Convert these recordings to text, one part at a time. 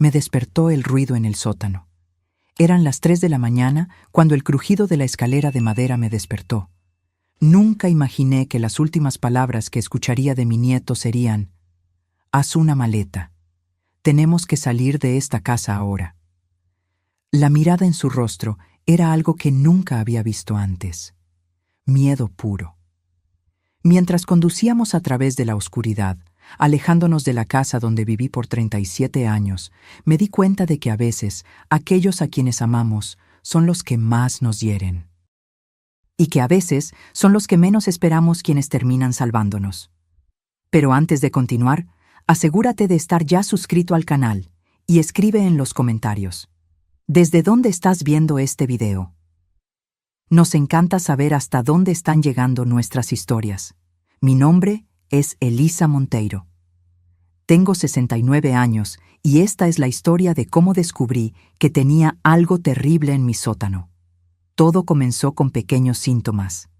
me despertó el ruido en el sótano. Eran las 3 de la mañana cuando el crujido de la escalera de madera me despertó. Nunca imaginé que las últimas palabras que escucharía de mi nieto serían: «Haz una maleta. Tenemos que salir de esta casa ahora». La mirada en su rostro era algo que nunca había visto antes. Miedo puro. Mientras conducíamos a través de la oscuridad, alejándonos de la casa donde viví por 37 años, me di cuenta de que a veces aquellos a quienes amamos son los que más nos hieren. Y que a veces son los que menos esperamos quienes terminan salvándonos. Pero antes de continuar, asegúrate de estar ya suscrito al canal y escribe en los comentarios: ¿desde dónde estás viendo este video? Nos encanta saber hasta dónde están llegando nuestras historias. Mi nombre es Elisa Monteiro. Tengo 69 años y esta es la historia de cómo descubrí que tenía algo terrible en mi sótano. Todo comenzó con pequeños síntomas: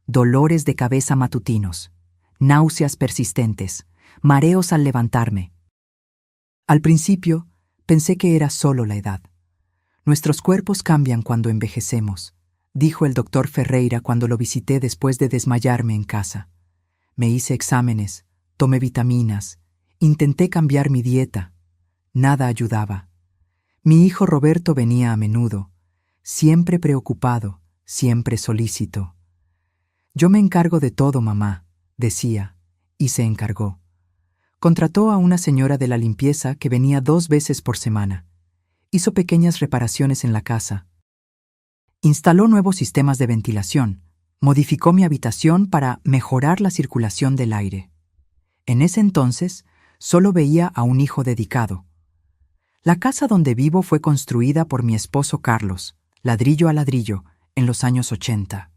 dolores de cabeza matutinos, náuseas persistentes, mareos al levantarme. Al principio, pensé que era solo la edad. Nuestros cuerpos cambian cuando envejecemos, dijo el doctor Ferreira cuando lo visité después de desmayarme en casa. Me hice exámenes, tomé vitaminas, intenté cambiar mi dieta. Nada ayudaba. Mi hijo Roberto venía a menudo, siempre preocupado, siempre solícito. «Yo me encargo de todo, mamá», decía, y se encargó. Contrató a una señora de la limpieza que venía 2 veces por semana. Hizo pequeñas reparaciones en la casa. Instaló nuevos sistemas de ventilación. Modificó mi habitación para mejorar la circulación del aire. En ese entonces, solo veía a un hijo dedicado. La casa donde vivo fue construida por mi esposo Carlos, ladrillo a ladrillo, en los años 80.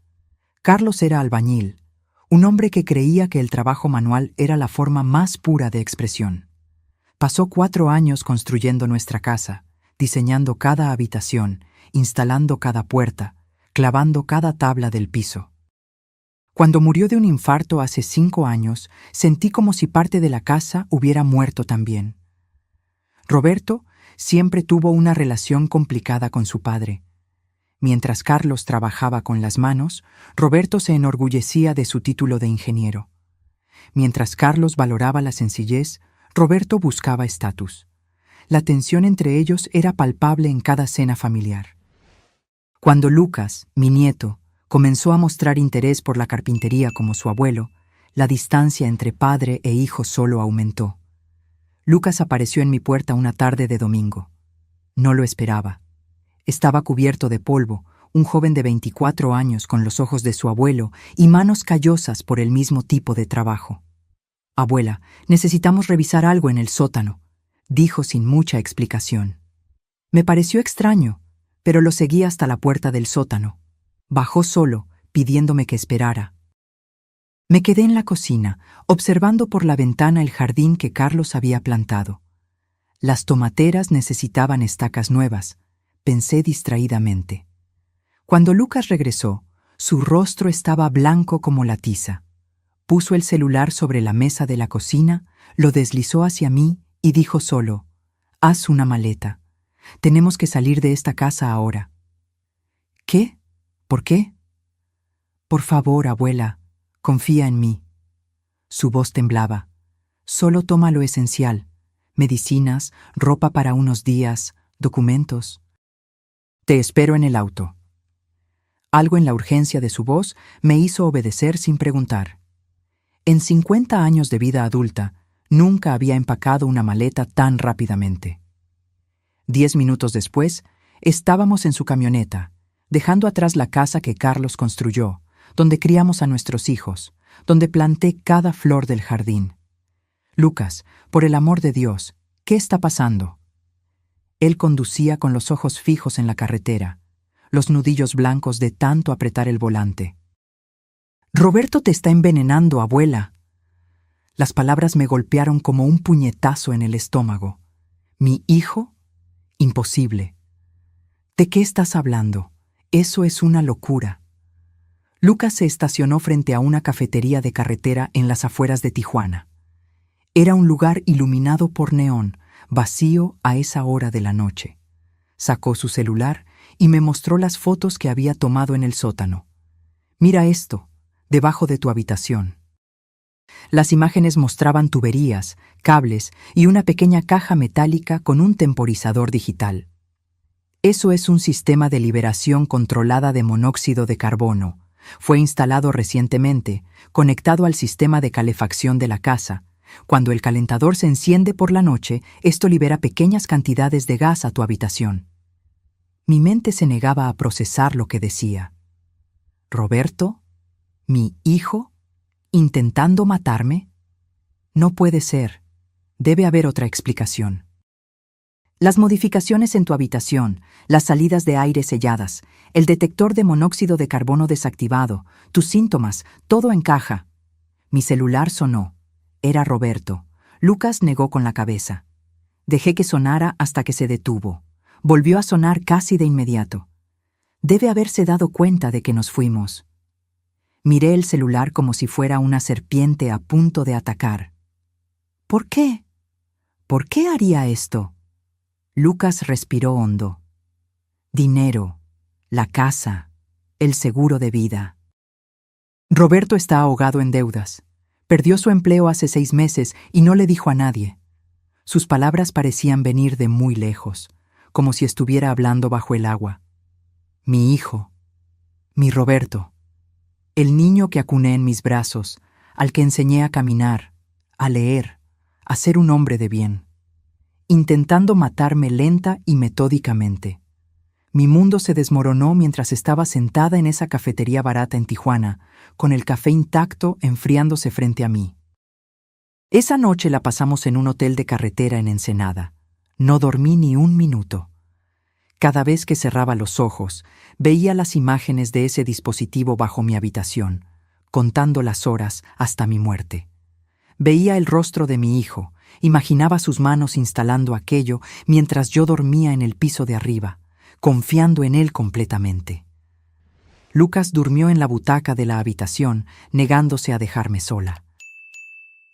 Carlos era albañil, un hombre que creía que el trabajo manual era la forma más pura de expresión. Pasó 4 años construyendo nuestra casa, diseñando cada habitación, instalando cada puerta, clavando cada tabla del piso. Cuando murió de un infarto hace 5 años, sentí como si parte de la casa hubiera muerto también. Roberto siempre tuvo una relación complicada con su padre. Mientras Carlos trabajaba con las manos, Roberto se enorgullecía de su título de ingeniero. Mientras Carlos valoraba la sencillez, Roberto buscaba estatus. La tensión entre ellos era palpable en cada cena familiar. Cuando Lucas, mi nieto, comenzó a mostrar interés por la carpintería como su abuelo, la distancia entre padre e hijo solo aumentó. Lucas apareció en mi puerta una tarde de domingo. No lo esperaba. Estaba cubierto de polvo, un joven de 24 años con los ojos de su abuelo y manos callosas por el mismo tipo de trabajo. «Abuela, necesitamos revisar algo en el sótano», dijo sin mucha explicación. Me pareció extraño, pero lo seguí hasta la puerta del sótano. Bajó solo, pidiéndome que esperara. Me quedé en la cocina, observando por la ventana el jardín que Carlos había plantado. Las tomateras necesitaban estacas nuevas, pensé distraídamente. Cuando Lucas regresó, su rostro estaba blanco como la tiza. Puso el celular sobre la mesa de la cocina, lo deslizó hacia mí y dijo solo: «Haz una maleta. Tenemos que salir de esta casa ahora». «¿Qué? ¿Por qué?» «Por favor, abuela, confía en mí». Su voz temblaba. «Solo toma lo esencial: medicinas, ropa para unos días, documentos». «Te espero en el auto». Algo en la urgencia de su voz me hizo obedecer sin preguntar. En 50 años de vida adulta, nunca había empacado una maleta tan rápidamente. 10 minutos después, estábamos en su camioneta, dejando atrás la casa que Carlos construyó, donde criamos a nuestros hijos, donde planté cada flor del jardín. «Lucas, por el amor de Dios, ¿qué está pasando?» Él conducía con los ojos fijos en la carretera, los nudillos blancos de tanto apretar el volante. «Roberto te está envenenando, abuela». Las palabras me golpearon como un puñetazo en el estómago. ¿Mi hijo? Imposible. ¿De qué estás hablando? Eso es una locura. Lucas se estacionó frente a una cafetería de carretera en las afueras de Tijuana. Era un lugar iluminado por neón, vacío a esa hora de la noche. Sacó su celular y me mostró las fotos que había tomado en el sótano. «Mira esto, debajo de tu habitación». Las imágenes mostraban tuberías, cables y una pequeña caja metálica con un temporizador digital. Eso es un sistema de liberación controlada de monóxido de carbono. Fue instalado recientemente, conectado al sistema de calefacción de la casa. Cuando el calentador se enciende por la noche, esto libera pequeñas cantidades de gas a tu habitación. Mi mente se negaba a procesar lo que decía. ¿Roberto? ¿Mi hijo? ¿Intentando matarme? No puede ser. Debe haber otra explicación. Las modificaciones en tu habitación, las salidas de aire selladas, el detector de monóxido de carbono desactivado, tus síntomas, todo encaja. Mi celular sonó. Era Roberto. Lucas negó con la cabeza. Dejé que sonara hasta que se detuvo. Volvió a sonar casi de inmediato. Debe haberse dado cuenta de que nos fuimos. Miré el celular como si fuera una serpiente a punto de atacar. ¿Por qué? ¿Por qué haría esto? Lucas respiró hondo. Dinero, la casa, el seguro de vida. Roberto está ahogado en deudas. Perdió su empleo hace 6 meses y no le dijo a nadie. Sus palabras parecían venir de muy lejos, como si estuviera hablando bajo el agua. Mi hijo, mi Roberto, el niño que acuné en mis brazos, al que enseñé a caminar, a leer, a ser un hombre de bien, intentando matarme lenta y metódicamente. Mi mundo se desmoronó mientras estaba sentada en esa cafetería barata en Tijuana, con el café intacto enfriándose frente a mí. Esa noche la pasamos en un hotel de carretera en Ensenada. No dormí ni un minuto. Cada vez que cerraba los ojos, veía las imágenes de ese dispositivo bajo mi habitación, contando las horas hasta mi muerte. Veía el rostro de mi hijo, imaginaba sus manos instalando aquello mientras yo dormía en el piso de arriba, confiando en él completamente. Lucas durmió en la butaca de la habitación, negándose a dejarme sola.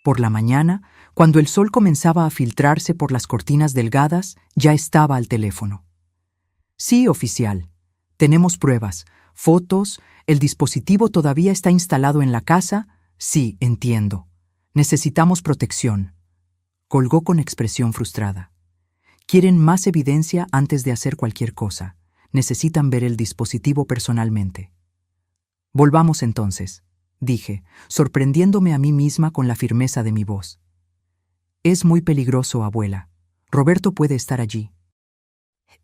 Por la mañana, cuando el sol comenzaba a filtrarse por las cortinas delgadas, ya estaba al teléfono. Sí, oficial. Tenemos pruebas, fotos, el dispositivo todavía está instalado en la casa. Sí, entiendo. Necesitamos protección. Colgó con expresión frustrada. Quieren más evidencia antes de hacer cualquier cosa. Necesitan ver el dispositivo personalmente. Volvamos entonces, dije, sorprendiéndome a mí misma con la firmeza de mi voz. Es muy peligroso, abuela. Roberto puede estar allí.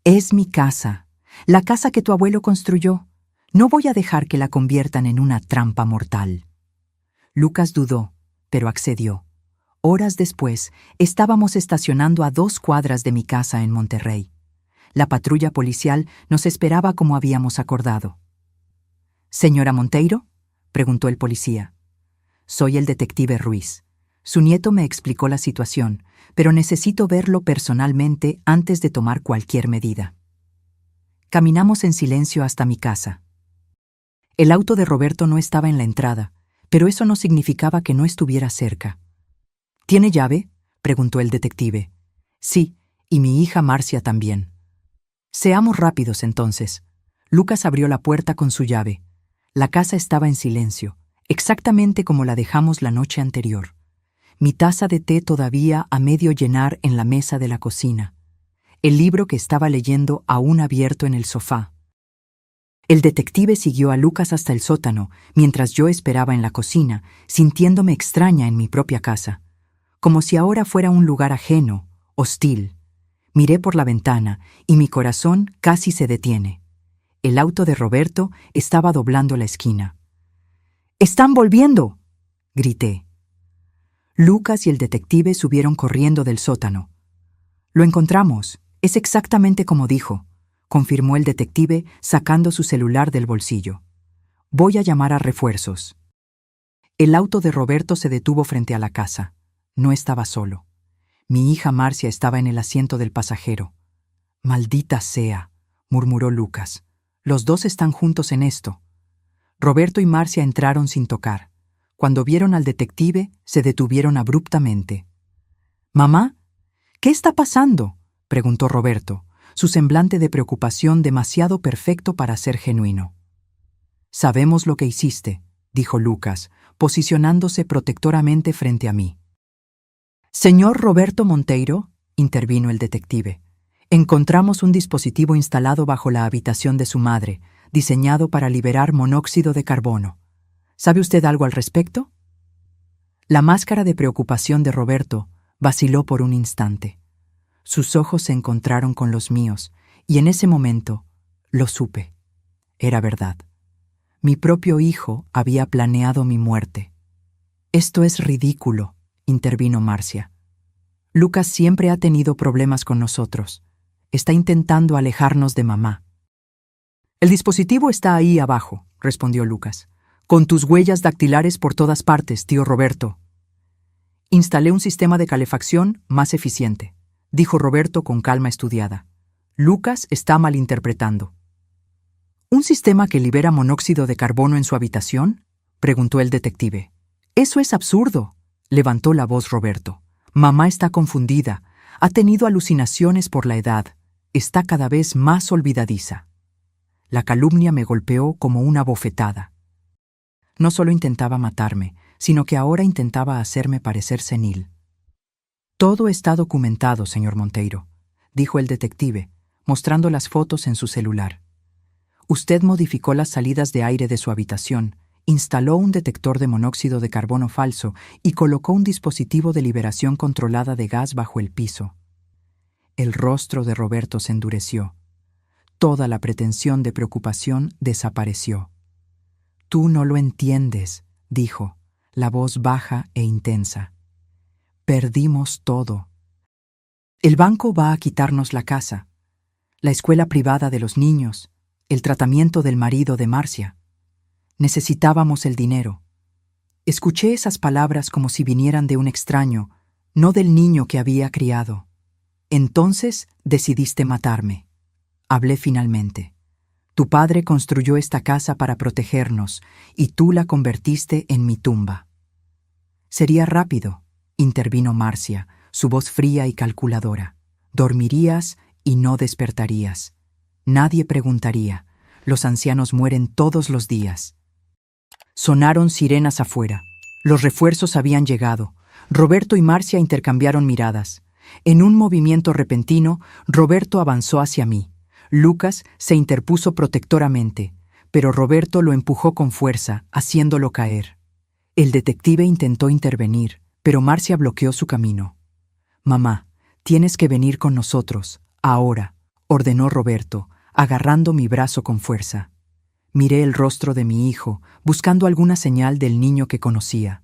Es mi casa, la casa que tu abuelo construyó. No voy a dejar que la conviertan en una trampa mortal. Lucas dudó, pero accedió. Horas después, estábamos estacionando a 2 cuadras de mi casa en Monterrey. La patrulla policial nos esperaba como habíamos acordado. «¿Señora Monteiro?», preguntó el policía. «Soy el detective Ruiz. Su nieto me explicó la situación, pero necesito verlo personalmente antes de tomar cualquier medida». Caminamos en silencio hasta mi casa. El auto de Roberto no estaba en la entrada, pero eso no significaba que no estuviera cerca. «¿Tiene llave?», preguntó el detective. «Sí, y mi hija Marcia también». «Seamos rápidos entonces». Lucas abrió la puerta con su llave. La casa estaba en silencio, exactamente como la dejamos la noche anterior. Mi taza de té todavía a medio llenar en la mesa de la cocina. El libro que estaba leyendo aún abierto en el sofá. El detective siguió a Lucas hasta el sótano, mientras yo esperaba en la cocina, sintiéndome extraña en mi propia casa. Como si ahora fuera un lugar ajeno, hostil. Miré por la ventana y mi corazón casi se detiene. El auto de Roberto estaba doblando la esquina. «¡Están volviendo!», grité. Lucas y el detective subieron corriendo del sótano. «Lo encontramos. Es exactamente como dijo», confirmó el detective sacando su celular del bolsillo. «Voy a llamar a refuerzos». El auto de Roberto se detuvo frente a la casa. No estaba solo. Mi hija Marcia estaba en el asiento del pasajero. «Maldita sea», murmuró Lucas. «Los dos están juntos en esto». Roberto y Marcia entraron sin tocar. Cuando vieron al detective, se detuvieron abruptamente. «Mamá, ¿Qué está pasando?, preguntó Roberto, su semblante de preocupación demasiado perfecto para ser genuino. Sabemos lo que hiciste, dijo Lucas, posicionándose protectoramente frente a mí. Señor Roberto Monteiro, intervino el detective, encontramos un dispositivo instalado bajo la habitación de su madre, diseñado para liberar monóxido de carbono. ¿Sabe usted algo al respecto? La máscara de preocupación de Roberto vaciló por un instante. Sus ojos se encontraron con los míos, y en ese momento lo supe. Era verdad. Mi propio hijo había planeado mi muerte. Esto es ridículo, intervino Marcia. Lucas siempre ha tenido problemas con nosotros. Está intentando alejarnos de mamá. El dispositivo está ahí abajo, respondió Lucas, con tus huellas dactilares por todas partes, tío Roberto. Instalé un sistema de calefacción más eficiente, dijo Roberto con calma estudiada. Lucas está malinterpretando. ¿Un sistema que libera monóxido de carbono en su habitación?, preguntó el detective. Eso es absurdo, levantó la voz Roberto. Mamá está confundida, ha tenido alucinaciones por la edad, está cada vez más olvidadiza. La calumnia me golpeó como una bofetada. No solo intentaba matarme, sino que ahora intentaba hacerme parecer senil. Todo está documentado, señor Monteiro, dijo el detective, mostrando las fotos en su celular. Usted modificó las salidas de aire de su habitación, instaló un detector de monóxido de carbono falso y colocó un dispositivo de liberación controlada de gas bajo el piso. El rostro de Roberto se endureció. Toda la pretensión de preocupación desapareció. Tú no lo entiendes, dijo, la voz baja e intensa. Perdimos todo. El banco va a quitarnos la casa, la escuela privada de los niños, el tratamiento del marido de Marcia. Necesitábamos el dinero. Escuché esas palabras como si vinieran de un extraño, no del niño que había criado. Entonces decidiste matarme. Hablé finalmente. Tu padre construyó esta casa para protegernos, y tú la convertiste en mi tumba. Sería rápido, intervino Marcia, su voz fría y calculadora. Dormirías y no despertarías. Nadie preguntaría. Los ancianos mueren todos los días. Sonaron sirenas afuera. Los refuerzos habían llegado. Roberto y Marcia intercambiaron miradas. En un movimiento repentino, Roberto avanzó hacia mí. Lucas se interpuso protectoramente, pero Roberto lo empujó con fuerza, haciéndolo caer. El detective intentó intervenir, pero Marcia bloqueó su camino. «Mamá, tienes que venir con nosotros, ahora», ordenó Roberto, agarrando mi brazo con fuerza. Miré el rostro de mi hijo, buscando alguna señal del niño que conocía.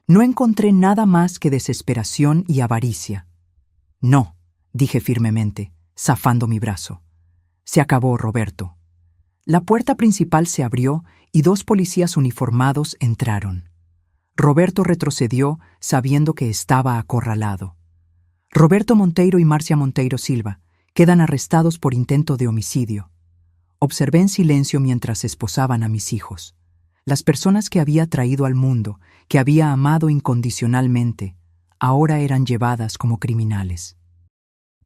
No encontré nada más que desesperación y avaricia. «No», dije firmemente, zafando mi brazo. Se acabó, Roberto. La puerta principal se abrió y 2 policías uniformados entraron. Roberto retrocedió sabiendo que estaba acorralado. Roberto Monteiro y Marcia Monteiro Silva quedan arrestados por intento de homicidio. Observé en silencio mientras esposaban a mis hijos. Las personas que había traído al mundo, que había amado incondicionalmente, ahora eran llevadas como criminales.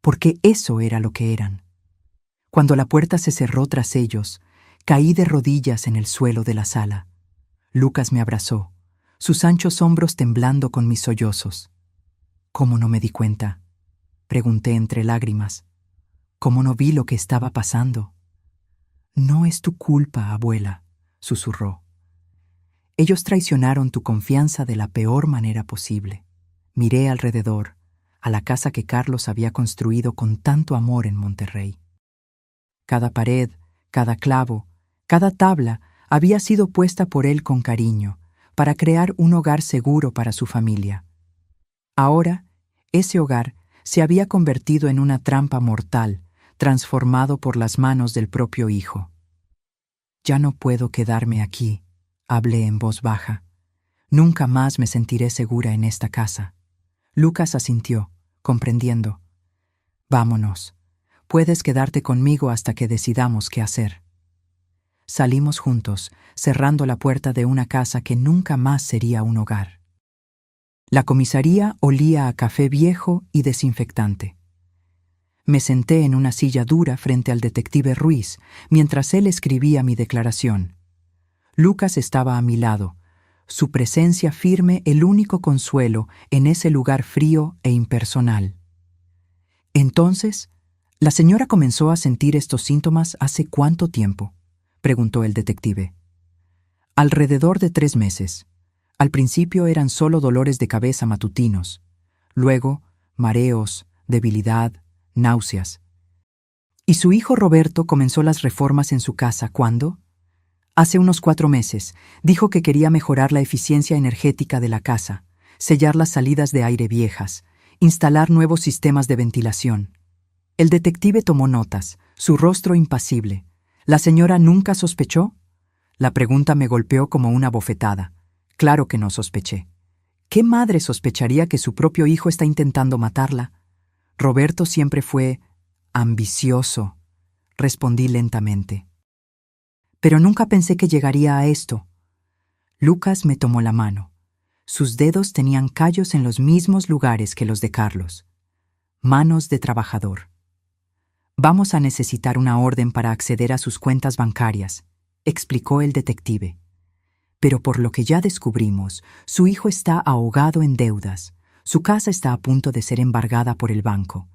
Porque eso era lo que eran. Cuando la puerta se cerró tras ellos, caí de rodillas en el suelo de la sala. Lucas me abrazó, sus anchos hombros temblando con mis sollozos. ¿Cómo no me di cuenta?, pregunté entre lágrimas. ¿Cómo no vi lo que estaba pasando? No es tu culpa, abuela, susurró. Ellos traicionaron tu confianza de la peor manera posible. Miré alrededor, a la casa que Carlos había construido con tanto amor en Monterrey. Cada pared, cada clavo, cada tabla había sido puesta por él con cariño, para crear un hogar seguro para su familia. Ahora, ese hogar se había convertido en una trampa mortal, transformado por las manos del propio hijo. Ya no puedo quedarme aquí, hablé en voz baja. Nunca más me sentiré segura en esta casa. Lucas asintió, comprendiendo. Vámonos. Puedes quedarte conmigo hasta que decidamos qué hacer. Salimos juntos, cerrando la puerta de una casa que nunca más sería un hogar. La comisaría olía a café viejo y desinfectante. Me senté en una silla dura frente al detective Ruiz mientras él escribía mi declaración. Lucas estaba a mi lado, su presencia firme el único consuelo en ese lugar frío e impersonal. Entonces, ¿la señora comenzó a sentir estos síntomas hace cuánto tiempo?, preguntó el detective. Alrededor de 3 meses. Al principio eran solo dolores de cabeza matutinos, luego mareos, debilidad, náuseas. ¿Y su hijo Roberto comenzó las reformas en su casa cuándo? Hace unos 4 meses. Dijo que quería mejorar la eficiencia energética de la casa, sellar las salidas de aire viejas, instalar nuevos sistemas de ventilación. El detective tomó notas, su rostro impasible. ¿La señora nunca sospechó? La pregunta me golpeó como una bofetada. Claro que no sospeché. ¿Qué madre sospecharía que su propio hijo está intentando matarla? Roberto siempre fue ambicioso, respondí lentamente. Pero nunca pensé que llegaría a esto. Lucas me tomó la mano. Sus dedos tenían callos en los mismos lugares que los de Carlos. Manos de trabajador. Vamos a necesitar una orden para acceder a sus cuentas bancarias, explicó el detective. Pero por lo que ya descubrimos, su hijo está ahogado en deudas, su casa está a punto de ser embargada por el banco,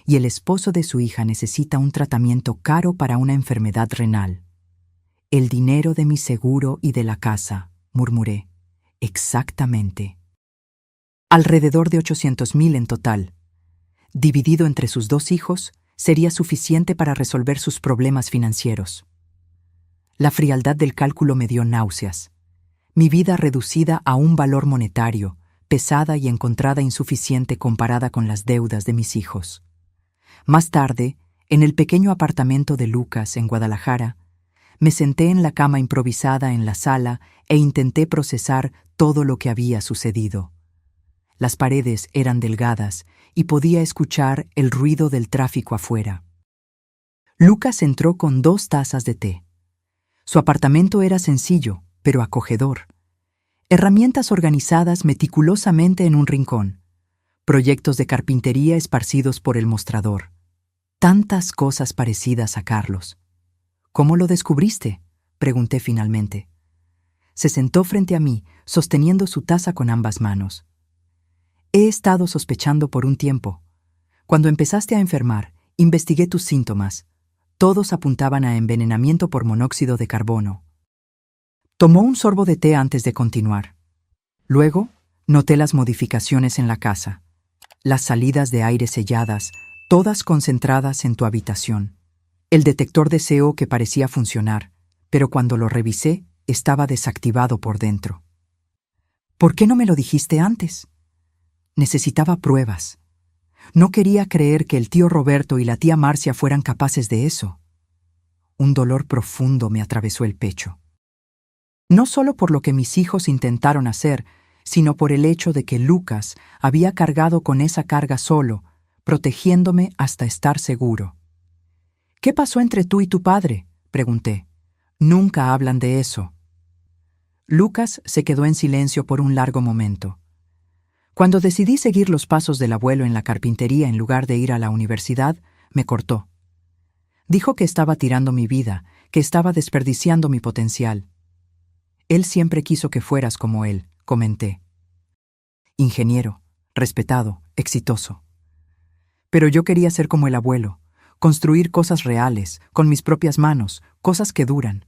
y el esposo de su hija necesita un tratamiento caro para una enfermedad renal. El dinero de mi seguro y de la casa, murmuré. Exactamente. Alrededor de 800,000 en total. Dividido entre sus 2 hijos, sería suficiente para resolver sus problemas financieros. La frialdad del cálculo me dio náuseas. Mi vida reducida a un valor monetario, pesada y encontrada insuficiente comparada con las deudas de mis hijos. Más tarde, en el pequeño apartamento de Lucas, en Guadalajara, me senté en la cama improvisada en la sala e intenté procesar todo lo que había sucedido. Las paredes eran delgadas y podía escuchar el ruido del tráfico afuera. Lucas entró con 2 tazas de té. Su apartamento era sencillo, pero acogedor. Herramientas organizadas meticulosamente en un rincón. Proyectos de carpintería esparcidos por el mostrador. Tantas cosas parecidas a Carlos. ¿Cómo lo descubriste?, pregunté finalmente. Se sentó frente a mí, sosteniendo su taza con ambas manos. He estado sospechando por un tiempo. Cuando empezaste a enfermar, investigué tus síntomas. Todos apuntaban a envenenamiento por monóxido de carbono. Tomó un sorbo de té antes de continuar. Luego, noté las modificaciones en la casa. Las salidas de aire selladas, todas concentradas en tu habitación. El detector de CO que parecía funcionar, pero cuando lo revisé, estaba desactivado por dentro. ¿Por qué no me lo dijiste antes? Necesitaba pruebas. No quería creer que el tío Roberto y la tía Marcia fueran capaces de eso. Un dolor profundo me atravesó el pecho. No solo por lo que mis hijos intentaron hacer, sino por el hecho de que Lucas había cargado con esa carga solo, protegiéndome hasta estar seguro. ¿Qué pasó entre tú y tu padre?, pregunté. Nunca hablan de eso. Lucas se quedó en silencio por un largo momento. Cuando decidí seguir los pasos del abuelo en la carpintería en lugar de ir a la universidad, me cortó. Dijo que estaba tirando mi vida, que estaba desperdiciando mi potencial. Él siempre quiso que fueras como él, comenté. Ingeniero, respetado, exitoso. Pero yo quería ser como el abuelo, construir cosas reales, con mis propias manos, cosas que duran.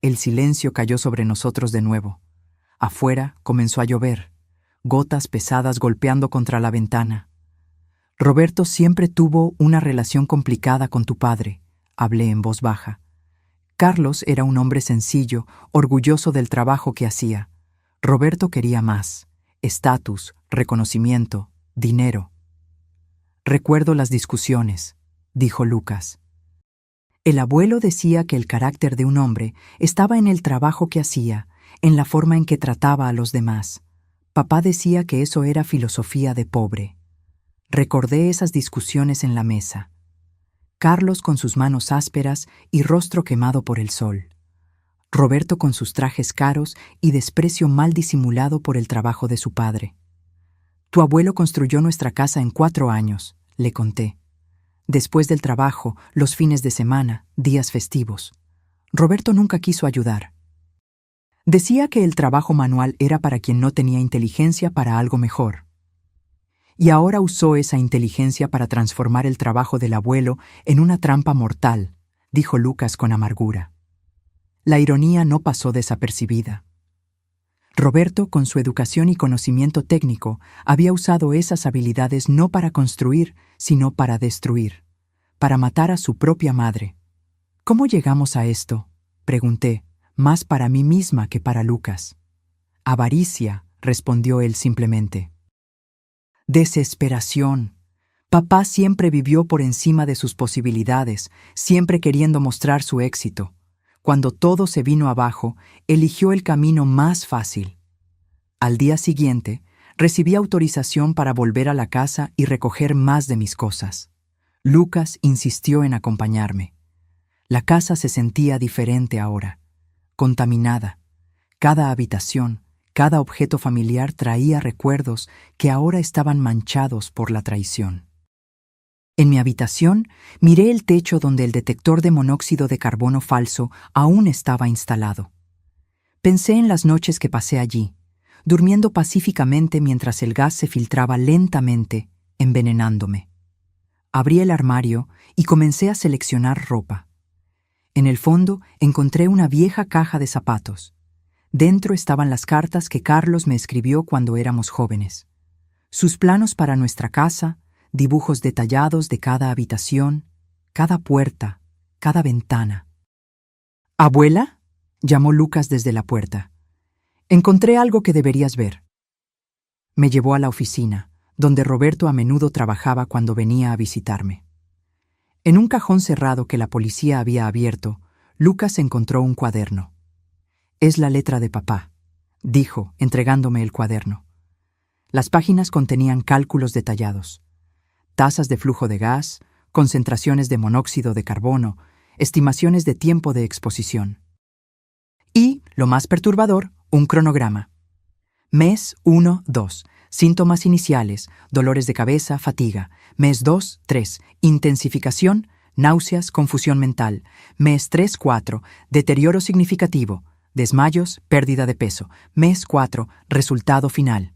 El silencio cayó sobre nosotros de nuevo. Afuera comenzó a llover, gotas pesadas golpeando contra la ventana. Roberto siempre tuvo una relación complicada con tu padre, hablé en voz baja. Carlos era un hombre sencillo, orgulloso del trabajo que hacía. Roberto quería más: estatus, reconocimiento, dinero. Recuerdo las discusiones, dijo Lucas. El abuelo decía que el carácter de un hombre estaba en el trabajo que hacía, en la forma en que trataba a los demás. Papá decía que eso era filosofía de pobre. Recordé esas discusiones en la mesa. Carlos con sus manos ásperas y rostro quemado por el sol. Roberto con sus trajes caros y desprecio mal disimulado por el trabajo de su padre. Tu abuelo construyó nuestra casa en 4 años, le conté. Después del trabajo, los fines de semana, días festivos. Roberto nunca quiso ayudar. Decía que el trabajo manual era para quien no tenía inteligencia para algo mejor. Y ahora usó esa inteligencia para transformar el trabajo del abuelo en una trampa mortal, dijo Lucas con amargura. La ironía no pasó desapercibida. Roberto, con su educación y conocimiento técnico, había usado esas habilidades no para construir, sino para destruir, para matar a su propia madre. ¿Cómo llegamos a esto?, pregunté, más para mí misma que para Lucas. Avaricia, respondió él simplemente. Desesperación. Papá siempre vivió por encima de sus posibilidades, siempre queriendo mostrar su éxito. Cuando todo se vino abajo, eligió el camino más fácil. Al día siguiente, recibí autorización para volver a la casa y recoger más de mis cosas. Lucas insistió en acompañarme. La casa se sentía diferente ahora, contaminada. Cada habitación, cada objeto familiar traía recuerdos que ahora estaban manchados por la traición. En mi habitación, miré el techo donde el detector de monóxido de carbono falso aún estaba instalado. Pensé en las noches que pasé allí, durmiendo pacíficamente mientras el gas se filtraba lentamente, envenenándome. Abrí el armario y comencé a seleccionar ropa. En el fondo encontré una vieja caja de zapatos. Dentro estaban las cartas que Carlos me escribió cuando éramos jóvenes. Sus planos para nuestra casa, dibujos detallados de cada habitación, cada puerta, cada ventana. ¿Abuela?, llamó Lucas desde la puerta. Encontré algo que deberías ver. Me llevó a la oficina, donde Roberto a menudo trabajaba cuando venía a visitarme. En un cajón cerrado que la policía había abierto, Lucas encontró un cuaderno. Es la letra de papá, dijo, entregándome el cuaderno. Las páginas contenían cálculos detallados. Tasas de flujo de gas, concentraciones de monóxido de carbono, estimaciones de tiempo de exposición. Y, lo más perturbador, un cronograma. Mes 1-2, síntomas iniciales, dolores de cabeza, fatiga. Mes 2-3, intensificación, náuseas, confusión mental. Mes 3-4, deterioro significativo, desmayos, pérdida de peso. Mes 4, resultado final.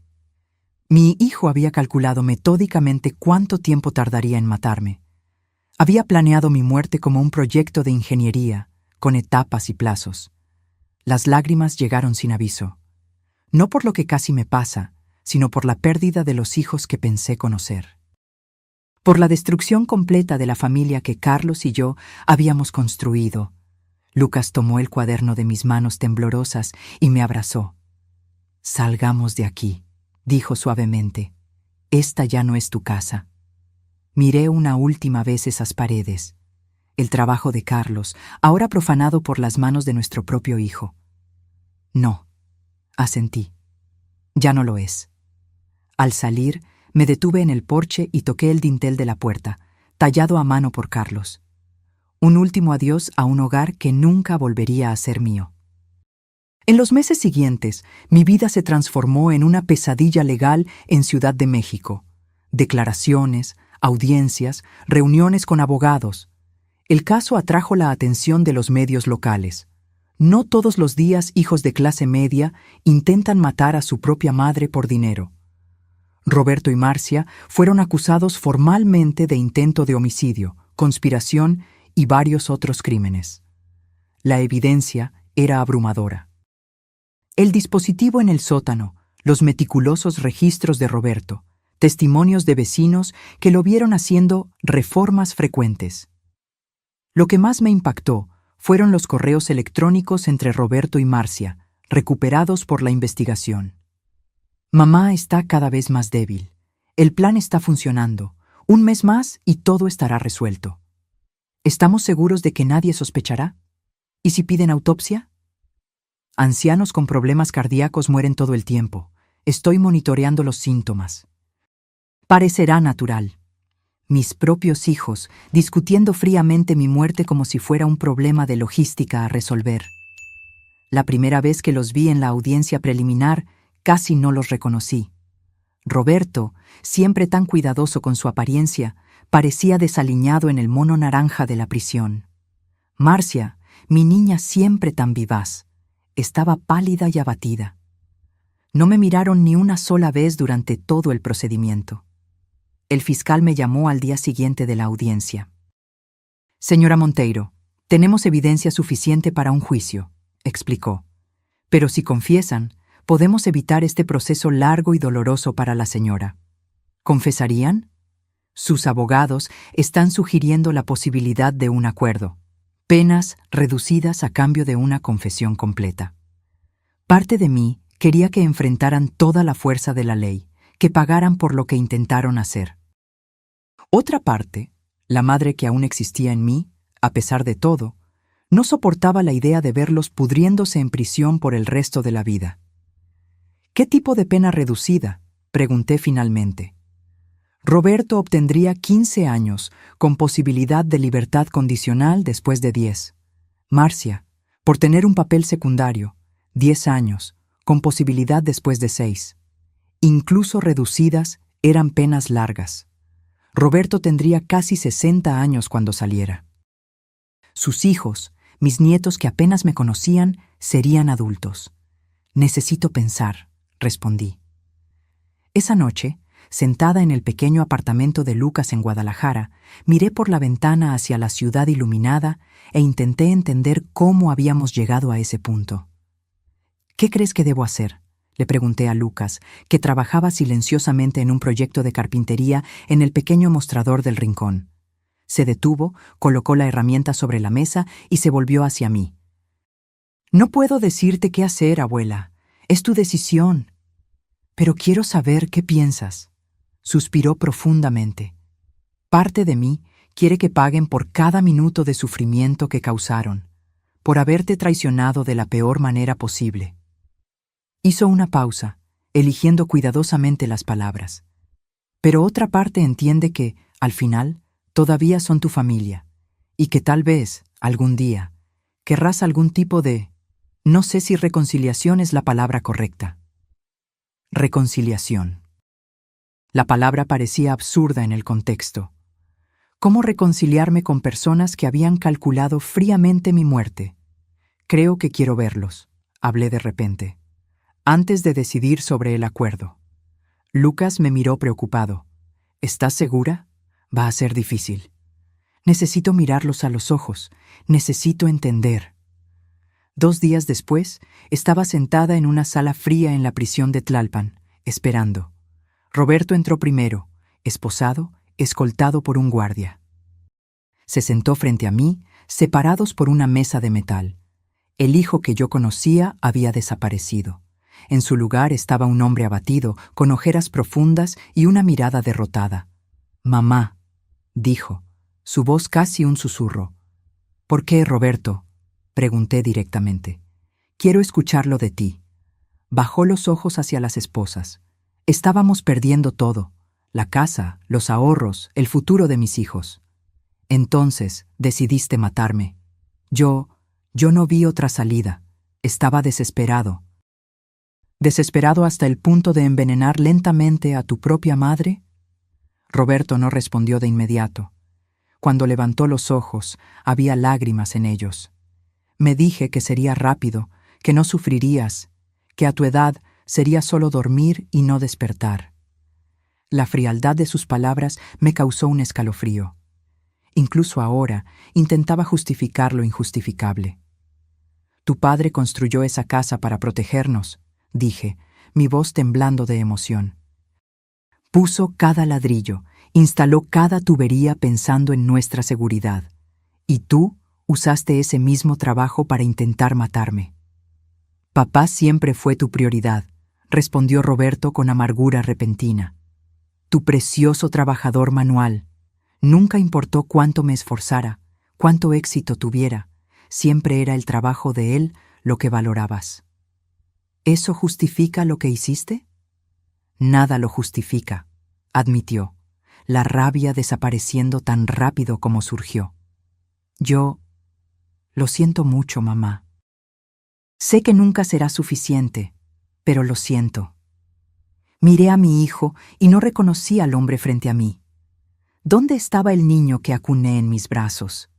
Mi hijo había calculado metódicamente cuánto tiempo tardaría en matarme. Había planeado mi muerte como un proyecto de ingeniería, con etapas y plazos. Las lágrimas llegaron sin aviso. No por lo que casi me pasa, sino por la pérdida de los hijos que pensé conocer. Por la destrucción completa de la familia que Carlos y yo habíamos construido. Lucas tomó el cuaderno de mis manos temblorosas y me abrazó. «Salgamos de aquí», dijo suavemente. «Esta ya no es tu casa». Miré una última vez esas paredes. El trabajo de Carlos, ahora profanado por las manos de nuestro propio hijo. «No», asentí. «Ya no lo es». Al salir, me detuve en el porche y toqué el dintel de la puerta, tallado a mano por Carlos. Un último adiós a un hogar que nunca volvería a ser mío. En los meses siguientes, mi vida se transformó en una pesadilla legal en Ciudad de México. Declaraciones, audiencias, reuniones con abogados. El caso atrajo la atención de los medios locales. No todos los días hijos de clase media intentan matar a su propia madre por dinero. Roberto y Marcia fueron acusados formalmente de intento de homicidio, conspiración y varios otros crímenes. La evidencia era abrumadora. El dispositivo en el sótano, los meticulosos registros de Roberto, testimonios de vecinos que lo vieron haciendo reformas frecuentes. Lo que más me impactó fueron los correos electrónicos entre Roberto y Marcia, recuperados por la investigación. Mamá está cada vez más débil. El plan está funcionando. Un mes más y todo estará resuelto. ¿Estamos seguros de que nadie sospechará? ¿Y si piden autopsia? Ancianos con problemas cardíacos mueren todo el tiempo. Estoy monitoreando los síntomas. Parecerá natural. Mis propios hijos, discutiendo fríamente mi muerte como si fuera un problema de logística a resolver. La primera vez que los vi en la audiencia preliminar, casi no los reconocí. Roberto, siempre tan cuidadoso con su apariencia, parecía desaliñado en el mono naranja de la prisión. Marcia, mi niña siempre tan vivaz, estaba pálida y abatida. No me miraron ni una sola vez durante todo el procedimiento. El fiscal me llamó al día siguiente de la audiencia. «Señora Monteiro, tenemos evidencia suficiente para un juicio», explicó. «Pero si confiesan, podemos evitar este proceso largo y doloroso para la señora». ¿Confesarían? Sus abogados están sugiriendo la posibilidad de un acuerdo. Penas reducidas a cambio de una confesión completa. Parte de mí quería que enfrentaran toda la fuerza de la ley, que pagaran por lo que intentaron hacer. Otra parte, la madre que aún existía en mí, a pesar de todo, no soportaba la idea de verlos pudriéndose en prisión por el resto de la vida. ¿Qué tipo de pena reducida?, pregunté finalmente. Roberto obtendría 15 años, con posibilidad de libertad condicional después de 10. Marcia, por tener un papel secundario, 10 años, con posibilidad después de 6. Incluso reducidas, eran penas largas. Roberto tendría casi 60 años cuando saliera. Sus hijos, mis nietos que apenas me conocían, serían adultos. «Necesito pensar», respondí. Esa noche, sentada en el pequeño apartamento de Lucas en Guadalajara, miré por la ventana hacia la ciudad iluminada e intenté entender cómo habíamos llegado a ese punto. «¿Qué crees que debo hacer?», le pregunté a Lucas, que trabajaba silenciosamente en un proyecto de carpintería en el pequeño mostrador del rincón. Se detuvo, colocó la herramienta sobre la mesa y se volvió hacia mí. «No puedo decirte qué hacer, abuela. Es tu decisión. Pero quiero saber qué piensas», suspiró profundamente. «Parte de mí quiere que paguen por cada minuto de sufrimiento que causaron, por haberte traicionado de la peor manera posible». Hizo una pausa, eligiendo cuidadosamente las palabras. «Pero otra parte entiende que, al final, todavía son tu familia, y que tal vez, algún día, querrás algún tipo de... no sé si reconciliación es la palabra correcta». Reconciliación. La palabra parecía absurda en el contexto. ¿Cómo reconciliarme con personas que habían calculado fríamente mi muerte? «Creo que quiero verlos», hablé de repente, antes de decidir sobre el acuerdo. Lucas me miró preocupado. «¿Estás segura? Va a ser difícil». «Necesito mirarlos a los ojos. Necesito entender». 2 días después, estaba sentada en una sala fría en la prisión de Tlalpan, esperando. Roberto entró primero, esposado, escoltado por un guardia. Se sentó frente a mí, separados por una mesa de metal. El hijo que yo conocía había desaparecido. En su lugar estaba un hombre abatido, con ojeras profundas y una mirada derrotada. «Mamá», dijo, su voz casi un susurro. «¿Por qué, Roberto?», pregunté directamente. «Quiero escucharlo de ti». Bajó los ojos hacia las esposas. Estábamos perdiendo todo: la casa, los ahorros, el futuro de mis hijos. Entonces decidiste matarme. Yo no vi otra salida. Estaba desesperado. ¿Desesperado hasta el punto de envenenar lentamente a tu propia madre? Roberto no respondió de inmediato. Cuando levantó los ojos, había lágrimas en ellos. Me dije que sería rápido, que no sufrirías, que a tu edad sería solo dormir y no despertar. La frialdad de sus palabras me causó un escalofrío. Incluso ahora intentaba justificar lo injustificable. «Tu padre construyó esa casa para protegernos», dije, mi voz temblando de emoción. «Puso cada ladrillo, instaló cada tubería pensando en nuestra seguridad. Y tú usaste ese mismo trabajo para intentar matarme». «Papá siempre fue tu prioridad», respondió Roberto con amargura repentina. «Tu precioso trabajador manual. Nunca importó cuánto me esforzara, cuánto éxito tuviera. Siempre era el trabajo de él lo que valorabas». «¿Eso justifica lo que hiciste?» «Nada lo justifica», admitió, la rabia desapareciendo tan rápido como surgió. «Yo... lo siento mucho, mamá. Sé que nunca será suficiente, pero lo siento». Miré a mi hijo y no reconocí al hombre frente a mí. ¿Dónde estaba el niño que acuné en mis brazos?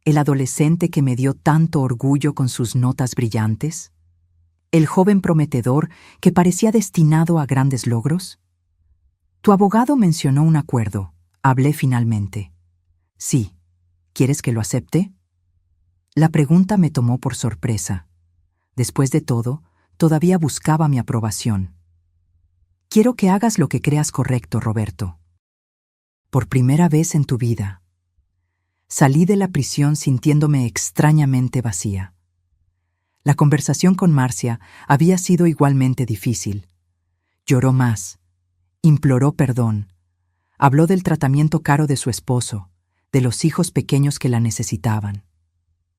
¿El adolescente que me dio tanto orgullo con sus notas brillantes? ¿El joven prometedor que parecía destinado a grandes logros? Tu abogado mencionó un acuerdo. Hablé finalmente. Sí. ¿Quieres que lo acepte? La pregunta me tomó por sorpresa. Después de todo, todavía buscaba mi aprobación. Quiero que hagas lo que creas correcto, Roberto. Por primera vez en tu vida. Salí de la prisión sintiéndome extrañamente vacía. La conversación con Marcia había sido igualmente difícil. Lloró más, imploró perdón, habló del tratamiento caro de su esposo, de los hijos pequeños que la necesitaban.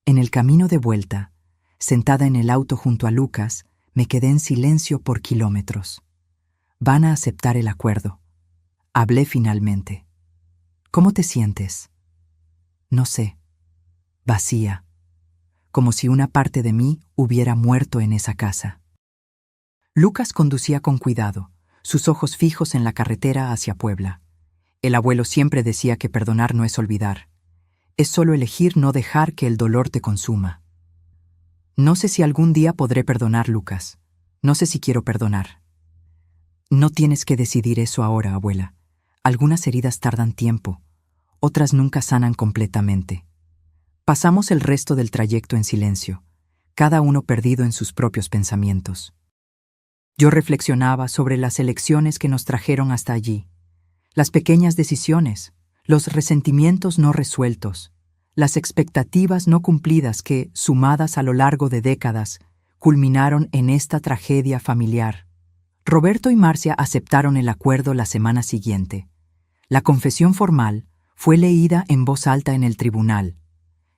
En el camino de vuelta, sentada en el auto junto a Lucas, me quedé en silencio por kilómetros. Van a aceptar el acuerdo. Hablé finalmente. ¿Cómo te sientes? No sé. Vacía. Como si una parte de mí hubiera muerto en esa casa. Lucas conducía con cuidado, sus ojos fijos en la carretera hacia Puebla. El abuelo siempre decía que perdonar no es olvidar. Es solo elegir no dejar que el dolor te consuma. No sé si algún día podré perdonar, Lucas. No sé si quiero perdonar. No tienes que decidir eso ahora, abuela. Algunas heridas tardan tiempo, otras nunca sanan completamente. Pasamos el resto del trayecto en silencio, cada uno perdido en sus propios pensamientos. Yo reflexionaba sobre las elecciones que nos trajeron hasta allí, las pequeñas decisiones, los resentimientos no resueltos, las expectativas no cumplidas que, sumadas a lo largo de décadas, culminaron en esta tragedia familiar. Roberto y Marcia aceptaron el acuerdo la semana siguiente. La confesión formal fue leída en voz alta en el tribunal.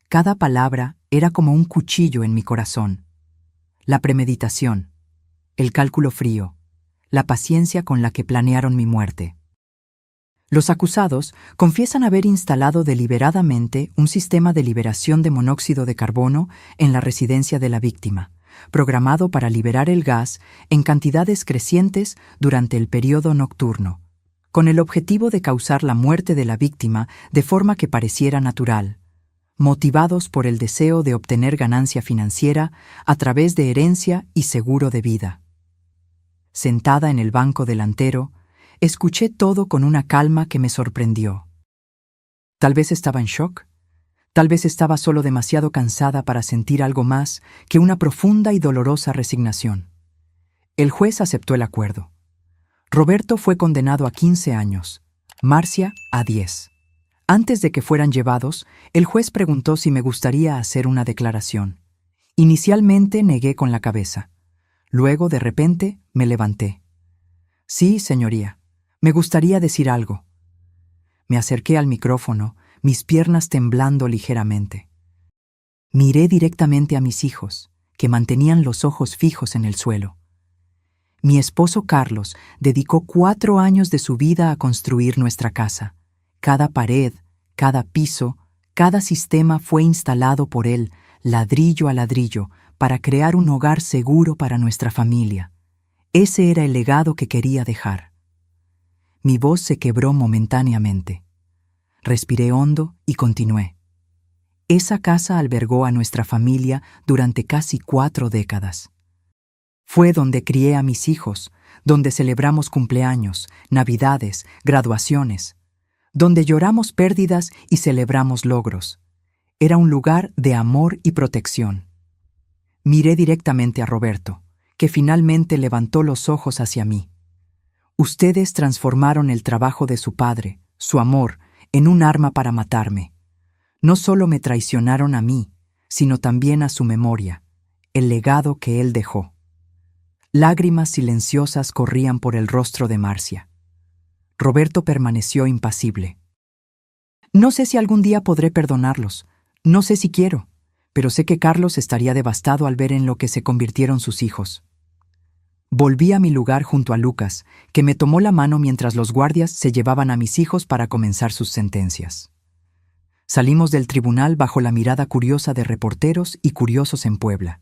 Cada palabra era como un cuchillo en mi corazón. La premeditación, el cálculo frío, la paciencia con la que planearon mi muerte. Los acusados confiesan haber instalado deliberadamente un sistema de liberación de monóxido de carbono en la residencia de la víctima, programado para liberar el gas en cantidades crecientes durante el periodo nocturno, con el objetivo de causar la muerte de la víctima de forma que pareciera natural, motivados por el deseo de obtener ganancia financiera a través de herencia y seguro de vida. Sentada en el banco delantero, escuché todo con una calma que me sorprendió. Tal vez estaba en shock, tal vez estaba solo demasiado cansada para sentir algo más que una profunda y dolorosa resignación. El juez aceptó el acuerdo. Roberto fue condenado a 15 años, Marcia a 10. Antes de que fueran llevados, el juez preguntó si me gustaría hacer una declaración. Inicialmente negué con la cabeza. Luego, de repente, me levanté. Sí, señoría. Me gustaría decir algo. Me acerqué al micrófono, mis piernas temblando ligeramente. Miré directamente a mis hijos, que mantenían los ojos fijos en el suelo. Mi esposo Carlos dedicó 4 años de su vida a construir nuestra casa. Cada pared, cada piso, cada sistema fue instalado por él, ladrillo a ladrillo, para crear un hogar seguro para nuestra familia. Ese era el legado que quería dejar. Mi voz se quebró momentáneamente. Respiré hondo y continué. Esa casa albergó a nuestra familia durante casi 4 décadas. Fue donde crié a mis hijos, donde celebramos cumpleaños, navidades, graduaciones, donde lloramos pérdidas y celebramos logros. Era un lugar de amor y protección. Miré directamente a Roberto, que finalmente levantó los ojos hacia mí. Ustedes transformaron el trabajo de su padre, su amor, en un arma para matarme. No solo me traicionaron a mí, sino también a su memoria, el legado que él dejó. Lágrimas silenciosas corrían por el rostro de Marcia. Roberto permaneció impasible. No sé si algún día podré perdonarlos, no sé si quiero, pero sé que Carlos estaría devastado al ver en lo que se convirtieron sus hijos. Volví a mi lugar junto a Lucas, que me tomó la mano mientras los guardias se llevaban a mis hijos para comenzar sus sentencias. Salimos del tribunal bajo la mirada curiosa de reporteros y curiosos en Puebla.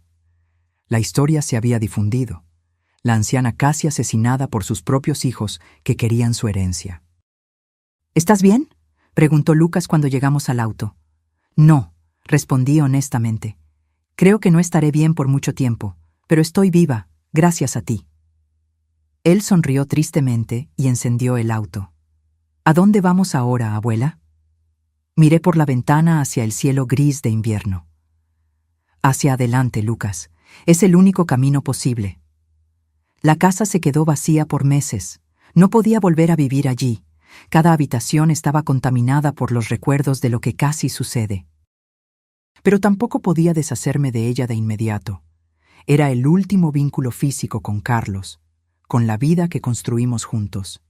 La historia se había difundido. la anciana casi asesinada por sus propios hijos que querían su herencia. ¿Estás bien?, preguntó Lucas cuando llegamos al auto. No, respondí honestamente. Creo que no estaré bien por mucho tiempo, pero estoy viva, gracias a ti. Él sonrió tristemente y encendió el auto. ¿A dónde vamos ahora, abuela? Miré por la ventana hacia el cielo gris de invierno. Hacia adelante, Lucas. Es el único camino posible. La casa se quedó vacía por meses. No podía volver a vivir allí. Cada habitación estaba contaminada por los recuerdos de lo que casi sucede. Pero tampoco podía deshacerme de ella de inmediato. Era el último vínculo físico con Carlos, con la vida que construimos juntos.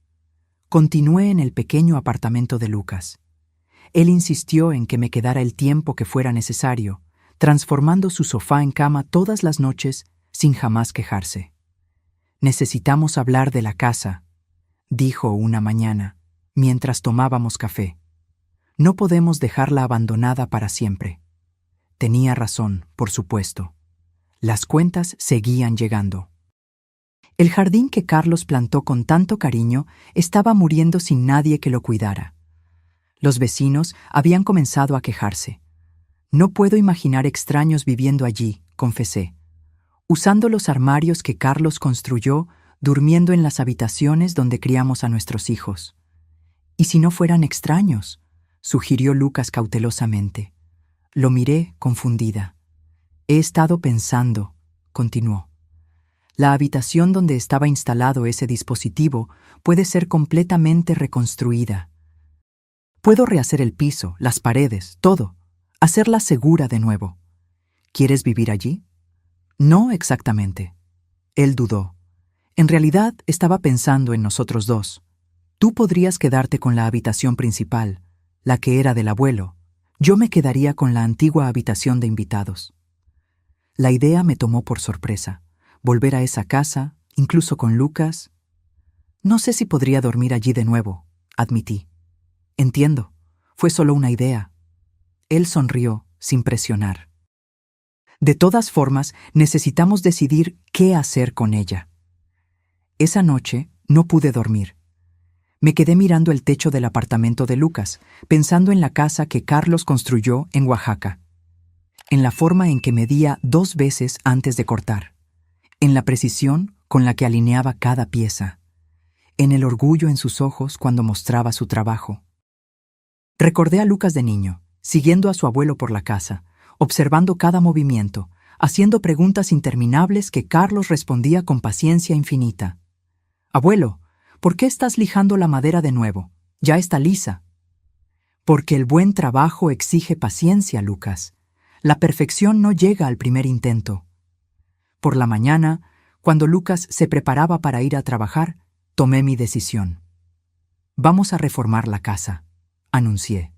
Continué en el pequeño apartamento de Lucas. Él insistió en que me quedara el tiempo que fuera necesario, transformando su sofá en cama todas las noches sin jamás quejarse. «Necesitamos hablar de la casa», dijo una mañana, mientras tomábamos café. «No podemos dejarla abandonada para siempre». Tenía razón, por supuesto. Las cuentas seguían llegando. El jardín que Carlos plantó con tanto cariño estaba muriendo sin nadie que lo cuidara. Los vecinos habían comenzado a quejarse. «No puedo imaginar extraños viviendo allí», confesé. «Usando los armarios que Carlos construyó, durmiendo en las habitaciones donde criamos a nuestros hijos». «¿Y si no fueran extraños?», sugirió Lucas cautelosamente. Lo miré confundida. «He estado pensando», continuó. «La habitación donde estaba instalado ese dispositivo puede ser completamente reconstruida. Puedo rehacer el piso, las paredes, todo, hacerla segura de nuevo. ¿Quieres vivir allí?». «No exactamente». Él dudó. «En realidad estaba pensando en nosotros dos. Tú podrías quedarte con la habitación principal, la que era del abuelo. Yo me quedaría con la antigua habitación de invitados». La idea me tomó por sorpresa. Volver a esa casa, incluso con Lucas. «No sé si podría dormir allí de nuevo», admití. «Entiendo. Fue solo una idea». Él sonrió, sin presionar. «De todas formas, necesitamos decidir qué hacer con ella». Esa noche no pude dormir. Me quedé mirando el techo del apartamento de Lucas, pensando en la casa que Carlos construyó en Oaxaca, en la forma en que medía 2 veces antes de cortar, en la precisión con la que alineaba cada pieza, en el orgullo en sus ojos cuando mostraba su trabajo. Recordé a Lucas de niño, siguiendo a su abuelo por la casa, observando cada movimiento, haciendo preguntas interminables que Carlos respondía con paciencia infinita. «Abuelo, ¿por qué estás lijando la madera de nuevo? Ya está lisa». «Porque el buen trabajo exige paciencia, Lucas. La perfección no llega al primer intento». Por la mañana, cuando Lucas se preparaba para ir a trabajar, tomé mi decisión. «Vamos a reformar la casa», anuncié.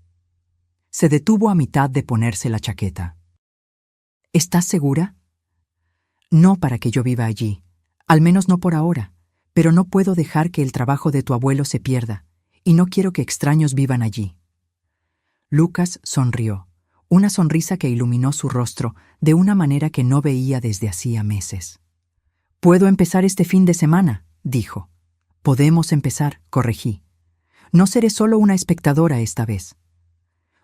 Se detuvo a mitad de ponerse la chaqueta. «¿Estás segura?». «No para que yo viva allí, al menos no por ahora. Pero no puedo dejar que el trabajo de tu abuelo se pierda, y no quiero que extraños vivan allí». Lucas sonrió, una sonrisa que iluminó su rostro de una manera que no veía desde hacía meses. «Puedo empezar este fin de semana», dijo. «Podemos empezar», corregí. «No seré solo una espectadora esta vez».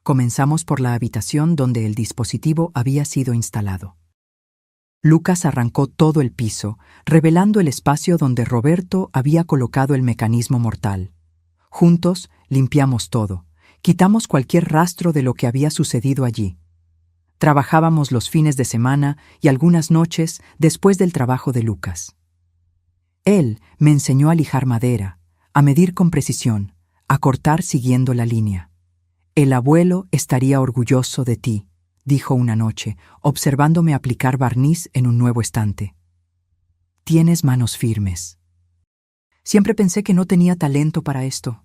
Comenzamos por la habitación donde el dispositivo había sido instalado. Lucas arrancó todo el piso, revelando el espacio donde Roberto había colocado el mecanismo mortal. Juntos limpiamos todo, quitamos cualquier rastro de lo que había sucedido allí. Trabajábamos los fines de semana y algunas noches después del trabajo de Lucas. Él me enseñó a lijar madera, a medir con precisión, a cortar siguiendo la línea. «El abuelo estaría orgulloso de ti», dijo una noche, observándome aplicar barniz en un nuevo estante. «Tienes manos firmes». Siempre pensé que no tenía talento para esto.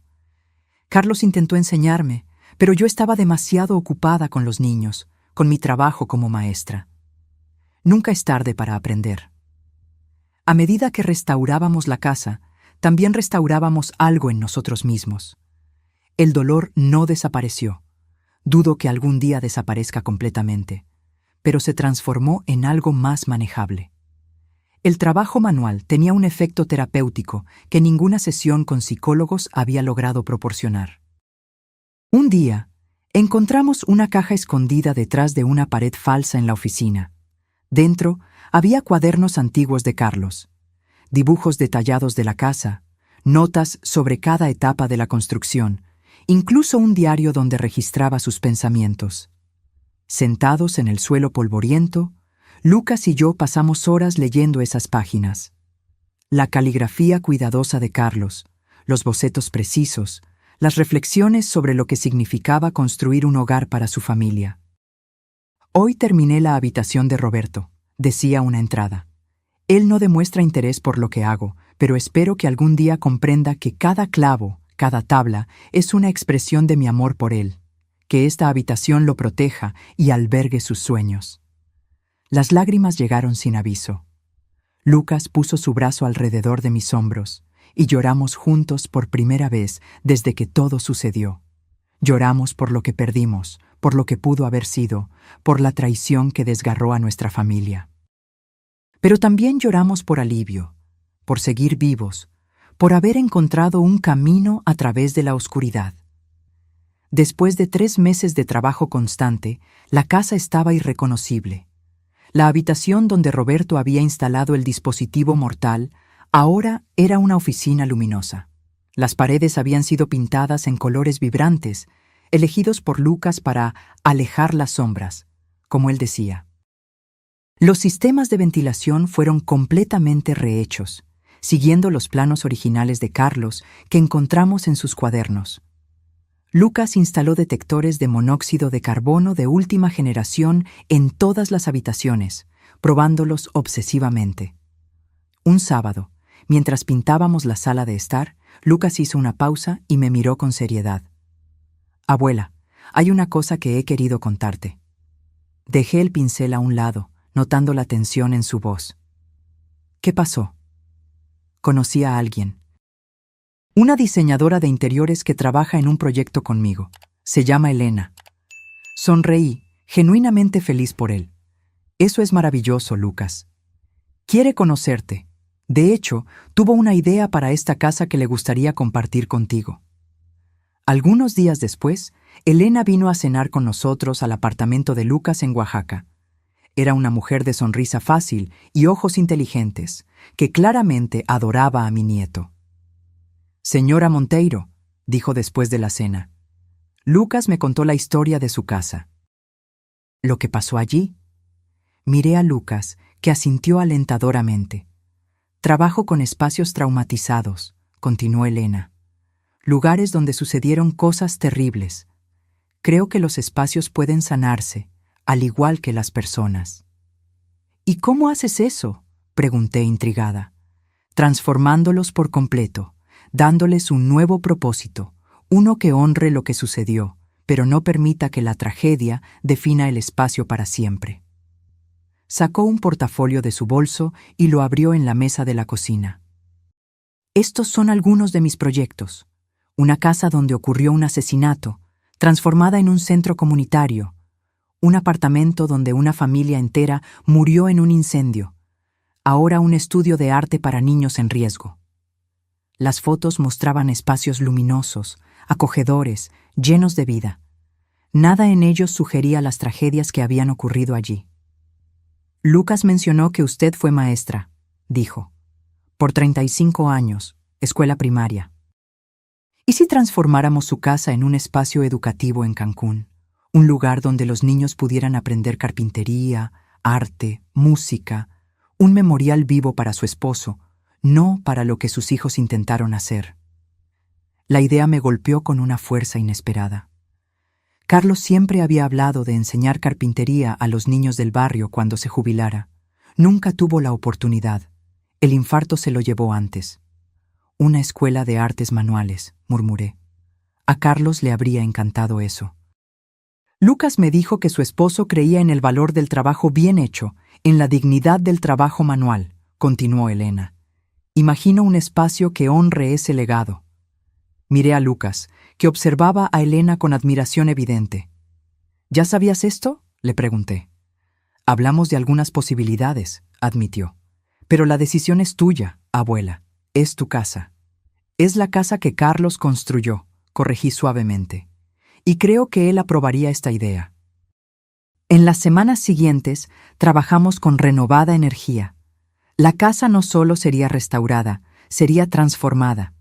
Carlos intentó enseñarme, pero yo estaba demasiado ocupada con los niños, con mi trabajo como maestra. Nunca es tarde para aprender. A medida que restaurábamos la casa, también restaurábamos algo en nosotros mismos. El dolor no desapareció. Dudo que algún día desaparezca completamente, pero se transformó en algo más manejable. El trabajo manual tenía un efecto terapéutico que ninguna sesión con psicólogos había logrado proporcionar. Un día, encontramos una caja escondida detrás de una pared falsa en la oficina. Dentro había cuadernos antiguos de Carlos, dibujos detallados de la casa, notas sobre cada etapa de la construcción, incluso un diario donde registraba sus pensamientos. Sentados en el suelo polvoriento, Lucas y yo pasamos horas leyendo esas páginas. La caligrafía cuidadosa de Carlos, los bocetos precisos, las reflexiones sobre lo que significaba construir un hogar para su familia. Hoy terminé la habitación de Roberto, decía una entrada. Él no demuestra interés por lo que hago, pero espero que algún día comprenda que cada clavo, cada tabla, es una expresión de mi amor por él, que esta habitación lo proteja y albergue sus sueños. Las lágrimas llegaron sin aviso. Lucas puso su brazo alrededor de mis hombros y lloramos juntos por primera vez desde que todo sucedió. Lloramos por lo que perdimos, por lo que pudo haber sido, por la traición que desgarró a nuestra familia. Pero también lloramos por alivio, por seguir vivos, por haber encontrado un camino a través de la oscuridad. Después de 3 meses de trabajo constante, la casa estaba irreconocible. La habitación donde Roberto había instalado el dispositivo mortal ahora era una oficina luminosa. Las paredes habían sido pintadas en colores vibrantes, elegidos por Lucas para alejar las sombras, como él decía. Los sistemas de ventilación fueron completamente rehechos, siguiendo los planos originales de Carlos que encontramos en sus cuadernos. Lucas instaló detectores de monóxido de carbono de última generación en todas las habitaciones, probándolos obsesivamente. Un sábado, mientras pintábamos la sala de estar, Lucas hizo una pausa y me miró con seriedad. «Abuela, hay una cosa que he querido contarte». Dejé el pincel a un lado, notando la tensión en su voz. «¿Qué pasó?» «Conocí a alguien. Una diseñadora de interiores que trabaja en un proyecto conmigo. Se llama Elena». Sonreí, genuinamente feliz por él. «Eso es maravilloso, Lucas. Quiere conocerte. De hecho, tuvo una idea para esta casa que le gustaría compartir contigo». Algunos días después, Elena vino a cenar con nosotros al apartamento de Lucas en Oaxaca. Era una mujer de sonrisa fácil y ojos inteligentes, que claramente adoraba a mi nieto. «Señora Monteiro», dijo después de la cena. Lucas me contó la historia de su casa. ¿Lo que pasó allí? Miré a Lucas, que asintió alentadoramente. «Trabajo con espacios traumatizados», continuó Elena. «Lugares donde sucedieron cosas terribles. Creo que los espacios pueden sanarse, al igual que las personas». «¿Y cómo haces eso?», pregunté intrigada. «Transformándolos por completo, dándoles un nuevo propósito, uno que honre lo que sucedió, pero no permita que la tragedia defina el espacio para siempre». Sacó un portafolio de su bolso y lo abrió en la mesa de la cocina. «Estos son algunos de mis proyectos. Una casa donde ocurrió un asesinato, transformada en un centro comunitario. Un apartamento donde una familia entera murió en un incendio. Ahora un estudio de arte para niños en riesgo». Las fotos mostraban espacios luminosos, acogedores, llenos de vida. Nada en ellos sugería las tragedias que habían ocurrido allí. «Lucas mencionó que usted fue maestra», dijo. «Por 35 años, escuela primaria. ¿Y si transformáramos su casa en un espacio educativo en Cancún? Un lugar donde los niños pudieran aprender carpintería, arte, música, un memorial vivo para su esposo, no para lo que sus hijos intentaron hacer». La idea me golpeó con una fuerza inesperada. Carlos siempre había hablado de enseñar carpintería a los niños del barrio cuando se jubilara. Nunca tuvo la oportunidad. El infarto se lo llevó antes. «Una escuela de artes manuales», murmuré. A Carlos le habría encantado eso. Lucas me dijo que su esposo creía en el valor del trabajo bien hecho, en la dignidad del trabajo manual, continuó Elena. «Imagino un espacio que honre ese legado». Miré a Lucas, que observaba a Elena con admiración evidente. «¿Ya sabías esto?», le pregunté. «Hablamos de algunas posibilidades», admitió. Pero la decisión es tuya, abuela. Es tu casa. Es la casa que Carlos construyó, corregí suavemente. Y creo que él aprobaría esta idea. En las semanas siguientes trabajamos con renovada energía. La casa no solo sería restaurada, sería transformada.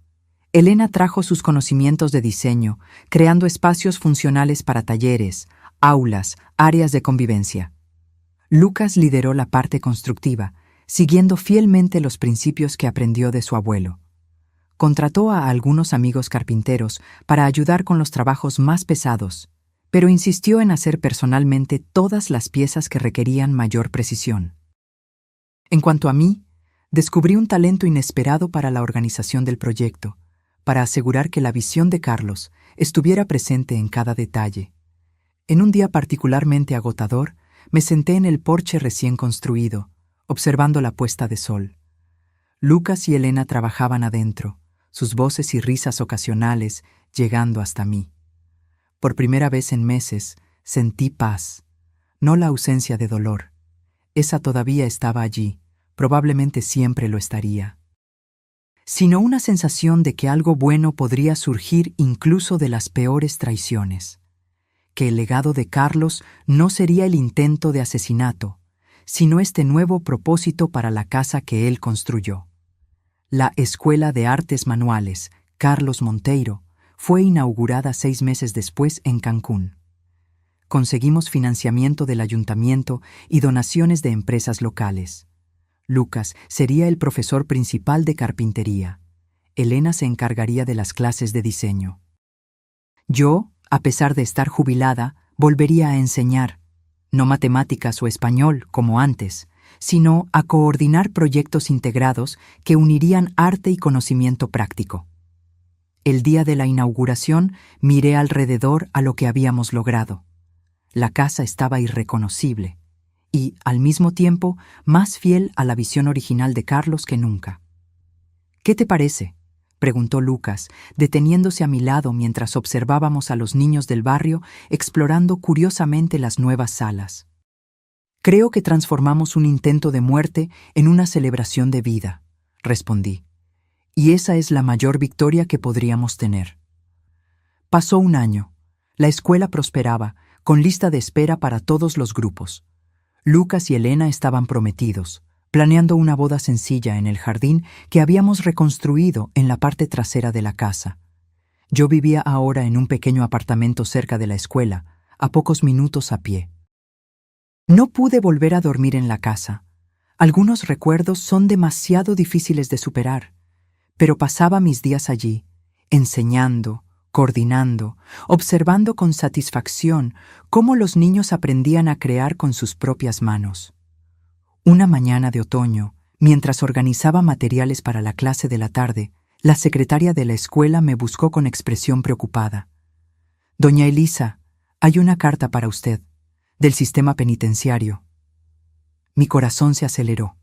Elena trajo sus conocimientos de diseño, creando espacios funcionales para talleres, aulas, áreas de convivencia. Lucas lideró la parte constructiva, siguiendo fielmente los principios que aprendió de su abuelo. Contrató a algunos amigos carpinteros para ayudar con los trabajos más pesados, pero insistió en hacer personalmente todas las piezas que requerían mayor precisión. En cuanto a mí, descubrí un talento inesperado para la organización del proyecto, para asegurar que la visión de Carlos estuviera presente en cada detalle. En un día particularmente agotador, me senté en el porche recién construido, observando la puesta de sol. Lucas y Elena trabajaban adentro, sus voces y risas ocasionales llegando hasta mí. Por primera vez en meses, sentí paz, no la ausencia de dolor. Esa todavía estaba allí, probablemente siempre lo estaría. Sino una sensación de que algo bueno podría surgir incluso de las peores traiciones. Que el legado de Carlos no sería el intento de asesinato, sino este nuevo propósito para la casa que él construyó. La Escuela de Artes Manuales, Carlos Monteiro, fue inaugurada 6 meses después en Cancún. Conseguimos financiamiento del ayuntamiento y donaciones de empresas locales. Lucas sería el profesor principal de carpintería. Elena se encargaría de las clases de diseño. Yo, a pesar de estar jubilada, volvería a enseñar, no matemáticas o español como antes, sino a coordinar proyectos integrados que unirían arte y conocimiento práctico. El día de la inauguración miré alrededor a lo que habíamos logrado. La casa estaba irreconocible y, al mismo tiempo, más fiel a la visión original de Carlos que nunca. ¿Qué te parece?, preguntó Lucas, deteniéndose a mi lado mientras observábamos a los niños del barrio explorando curiosamente las nuevas salas. Creo que transformamos un intento de muerte en una celebración de vida, respondí. Y esa es la mayor victoria que podríamos tener. Pasó un año. La escuela prosperaba, con lista de espera para todos los grupos. Lucas y Elena estaban prometidos, planeando una boda sencilla en el jardín que habíamos reconstruido en la parte trasera de la casa. Yo vivía ahora en un pequeño apartamento cerca de la escuela, a pocos minutos a pie. No pude volver a dormir en la casa. Algunos recuerdos son demasiado difíciles de superar, pero pasaba mis días allí, enseñando, coordinando, observando con satisfacción cómo los niños aprendían a crear con sus propias manos. Una mañana de otoño, mientras organizaba materiales para la clase de la tarde, la secretaria de la escuela me buscó con expresión preocupada. «Doña Elisa, hay una carta para usted, del sistema penitenciario». Mi corazón se aceleró.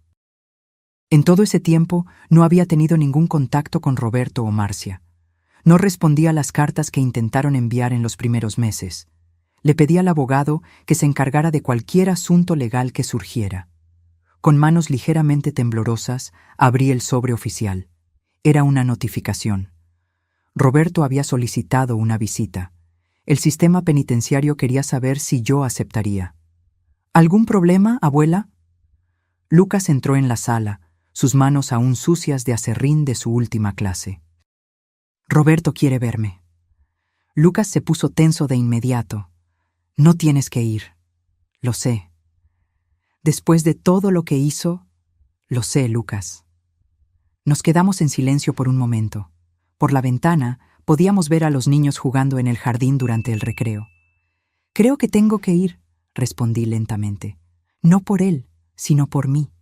En todo ese tiempo no había tenido ningún contacto con Roberto o Marcia. No respondía a las cartas que intentaron enviar en los primeros meses. Le pedí al abogado que se encargara de cualquier asunto legal que surgiera. Con manos ligeramente temblorosas, abrí el sobre oficial. Era una notificación. Roberto había solicitado una visita. El sistema penitenciario quería saber si yo aceptaría. ¿Algún problema, abuela? Lucas entró en la sala, sus manos aún sucias de aserrín de su última clase. Roberto quiere verme. Lucas se puso tenso de inmediato. No tienes que ir. Lo sé. Después de todo lo que hizo, lo sé, Lucas. Nos quedamos en silencio por un momento. Por la ventana podíamos ver a los niños jugando en el jardín durante el recreo. Creo que tengo que ir, respondí lentamente. No por él, sino por mí.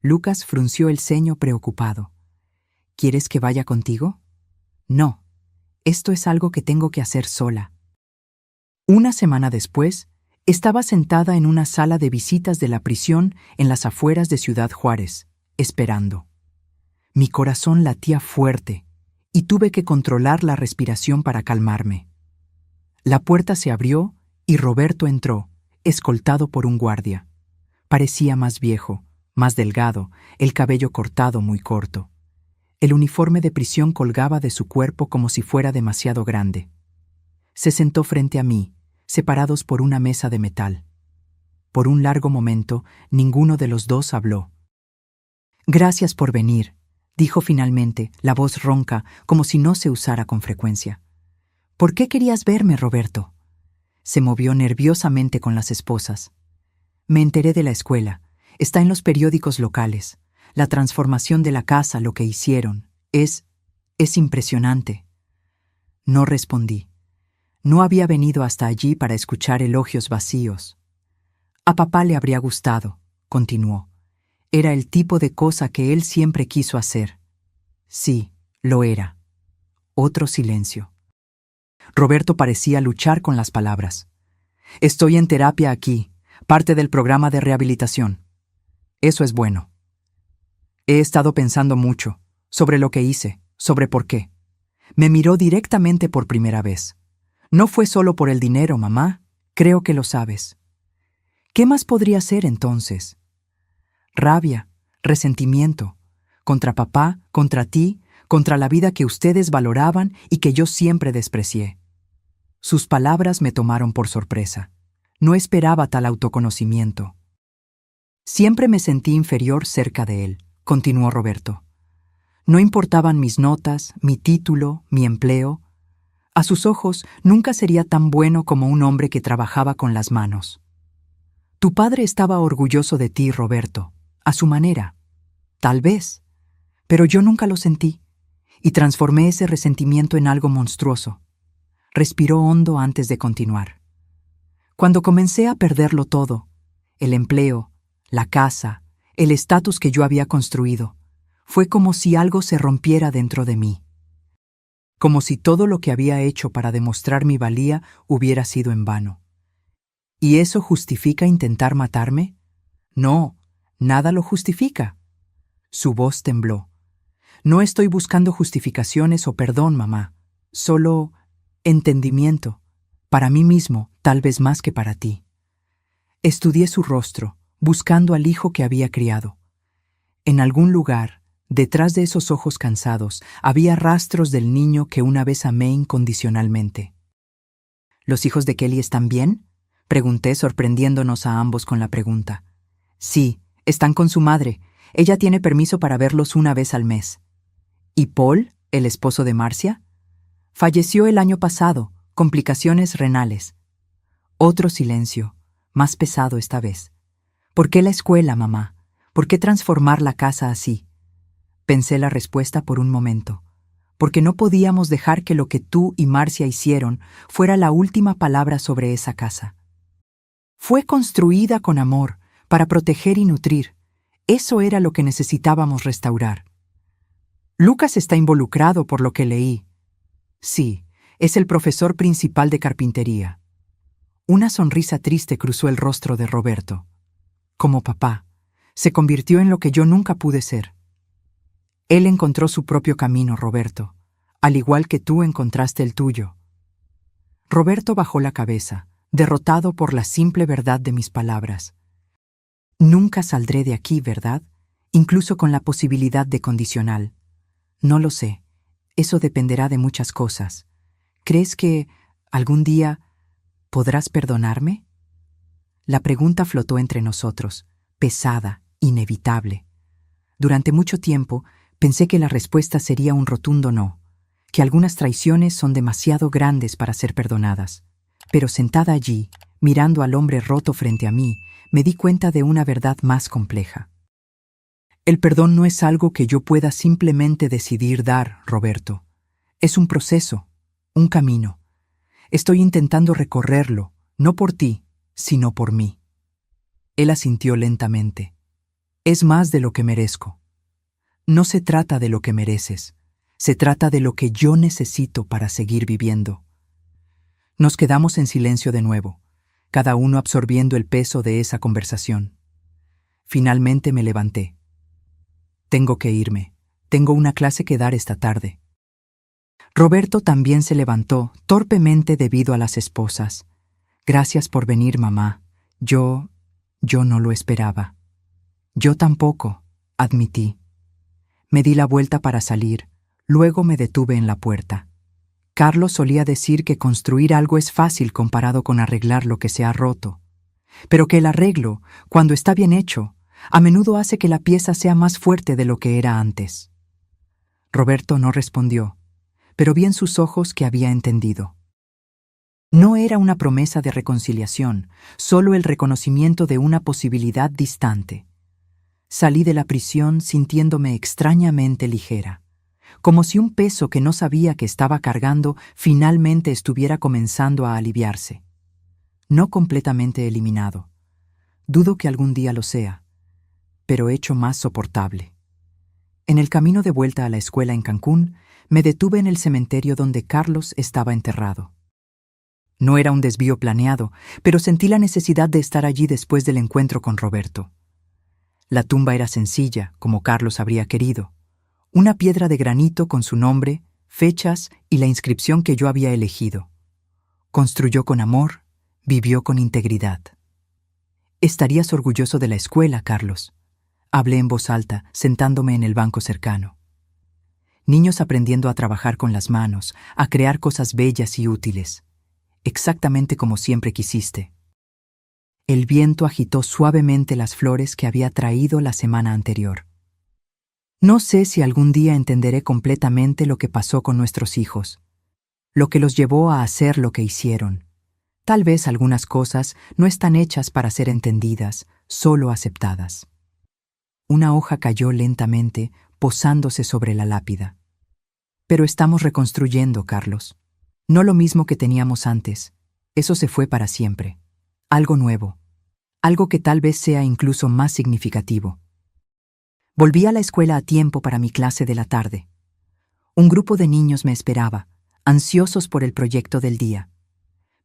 Lucas frunció el ceño preocupado. ¿Quieres que vaya contigo? No. Esto es algo que tengo que hacer sola. Una semana después, estaba sentada en una sala de visitas de la prisión en las afueras de Ciudad Juárez, esperando. Mi corazón latía fuerte y tuve que controlar la respiración para calmarme. La puerta se abrió y Roberto entró, escoltado por un guardia. Parecía más viejo, más delgado, el cabello cortado muy corto. El uniforme de prisión colgaba de su cuerpo como si fuera demasiado grande. Se sentó frente a mí, separados por una mesa de metal. Por un largo momento, ninguno de los dos habló. «Gracias por venir», dijo finalmente, la voz ronca, como si no se usara con frecuencia. «¿Por qué querías verme, Roberto?» Se movió nerviosamente con las esposas. «Me enteré de la escuela. Está en los periódicos locales. La transformación de la casa, lo que hicieron. Es impresionante». No respondí. No había venido hasta allí para escuchar elogios vacíos. «A papá le habría gustado», continuó. «Era el tipo de cosa que él siempre quiso hacer». «Sí, lo era». Otro silencio. Roberto parecía luchar con las palabras. «Estoy en terapia aquí, parte del programa de rehabilitación. Eso es bueno. He estado pensando mucho, sobre lo que hice, sobre por qué». Me miró directamente por primera vez. «No fue solo por el dinero, mamá, creo que lo sabes». ¿Qué más podría ser entonces? Rabia, resentimiento, contra papá, contra ti, contra la vida que ustedes valoraban y que yo siempre desprecié. Sus palabras me tomaron por sorpresa. No esperaba tal autoconocimiento. Siempre me sentí inferior cerca de él, continuó Roberto. No importaban mis notas, mi título, mi empleo. A sus ojos nunca sería tan bueno como un hombre que trabajaba con las manos. Tu padre estaba orgulloso de ti, Roberto, a su manera. Tal vez. Pero yo nunca lo sentí, y transformé ese resentimiento en algo monstruoso. Respiró hondo antes de continuar. Cuando comencé a perderlo todo, el empleo, la casa, el estatus que yo había construido, fue como si algo se rompiera dentro de mí. Como si todo lo que había hecho para demostrar mi valía hubiera sido en vano. ¿Y eso justifica intentar matarme? No, nada lo justifica. Su voz tembló. No estoy buscando justificaciones o perdón, mamá. Solo entendimiento. Para mí mismo, tal vez más que para ti. Estudié su rostro, buscando al hijo que había criado. En algún lugar, detrás de esos ojos cansados, había rastros del niño que una vez amé incondicionalmente. ¿Los hijos de Kelly están bien?, pregunté, sorprendiéndonos a ambos con la pregunta. Sí, están con su madre. Ella tiene permiso para verlos una vez al mes. ¿Y Paul, el esposo de Marcia? Falleció el año pasado, complicaciones renales. Otro silencio, más pesado esta vez. ¿Por qué la escuela, mamá? ¿Por qué transformar la casa así? Pensé la respuesta por un momento. Porque no podíamos dejar que lo que tú y Marcia hicieron fuera la última palabra sobre esa casa. Fue construida con amor, para proteger y nutrir. Eso era lo que necesitábamos restaurar. Lucas está involucrado por lo que leí. Sí, es el profesor principal de carpintería. Una sonrisa triste cruzó el rostro de Roberto. Como papá, se convirtió en lo que yo nunca pude ser. Él encontró su propio camino, Roberto, al igual que tú encontraste el tuyo. Roberto bajó la cabeza, derrotado por la simple verdad de mis palabras. Nunca saldré de aquí, ¿verdad? Incluso con la posibilidad de condicional. No lo sé. Eso dependerá de muchas cosas. ¿Crees que algún día podrás perdonarme? La pregunta flotó entre nosotros, pesada, inevitable. Durante mucho tiempo pensé que la respuesta sería un rotundo no, que algunas traiciones son demasiado grandes para ser perdonadas. Pero sentada allí, mirando al hombre roto frente a mí, me di cuenta de una verdad más compleja. El perdón no es algo que yo pueda simplemente decidir dar, Roberto. Es un proceso, un camino. Estoy intentando recorrerlo, no por ti, sino por mí. Él asintió lentamente. Es más de lo que merezco. No se trata de lo que mereces, se trata de lo que yo necesito para seguir viviendo. Nos quedamos en silencio de nuevo, cada uno absorbiendo el peso de esa conversación. Finalmente me levanté. Tengo que irme. Tengo una clase que dar esta tarde. Roberto también se levantó, torpemente debido a las esposas. Gracias por venir, mamá. Yo no lo esperaba. Yo tampoco, admití. Me di la vuelta para salir, luego me detuve en la puerta. Carlos solía decir que construir algo es fácil comparado con arreglar lo que se ha roto, pero que el arreglo, cuando está bien hecho, a menudo hace que la pieza sea más fuerte de lo que era antes. Roberto no respondió, pero vi en sus ojos que había entendido. No era una promesa de reconciliación, solo el reconocimiento de una posibilidad distante. Salí de la prisión sintiéndome extrañamente ligera, como si un peso que no sabía que estaba cargando finalmente estuviera comenzando a aliviarse. No completamente eliminado. Dudo que algún día lo sea, pero hecho más soportable. En el camino de vuelta a la escuela en Cancún, me detuve en el cementerio donde Carlos estaba enterrado. No era un desvío planeado, pero sentí la necesidad de estar allí después del encuentro con Roberto. La tumba era sencilla, como Carlos habría querido. Una piedra de granito con su nombre, fechas y la inscripción que yo había elegido. Construyó con amor, vivió con integridad. Estarías orgulloso de la escuela, Carlos. Hablé en voz alta, sentándome en el banco cercano. Niños aprendiendo a trabajar con las manos, a crear cosas bellas y útiles. Exactamente como siempre quisiste. El viento agitó suavemente las flores que había traído la semana anterior. No sé si algún día entenderé completamente lo que pasó con nuestros hijos, lo que los llevó a hacer lo que hicieron. Tal vez algunas cosas no están hechas para ser entendidas, solo aceptadas. Una hoja cayó lentamente, posándose sobre la lápida. Pero estamos reconstruyendo, Carlos. No lo mismo que teníamos antes. Eso se fue para siempre. Algo nuevo. Algo que tal vez sea incluso más significativo. Volví a la escuela a tiempo para mi clase de la tarde. Un grupo de niños me esperaba, ansiosos por el proyecto del día.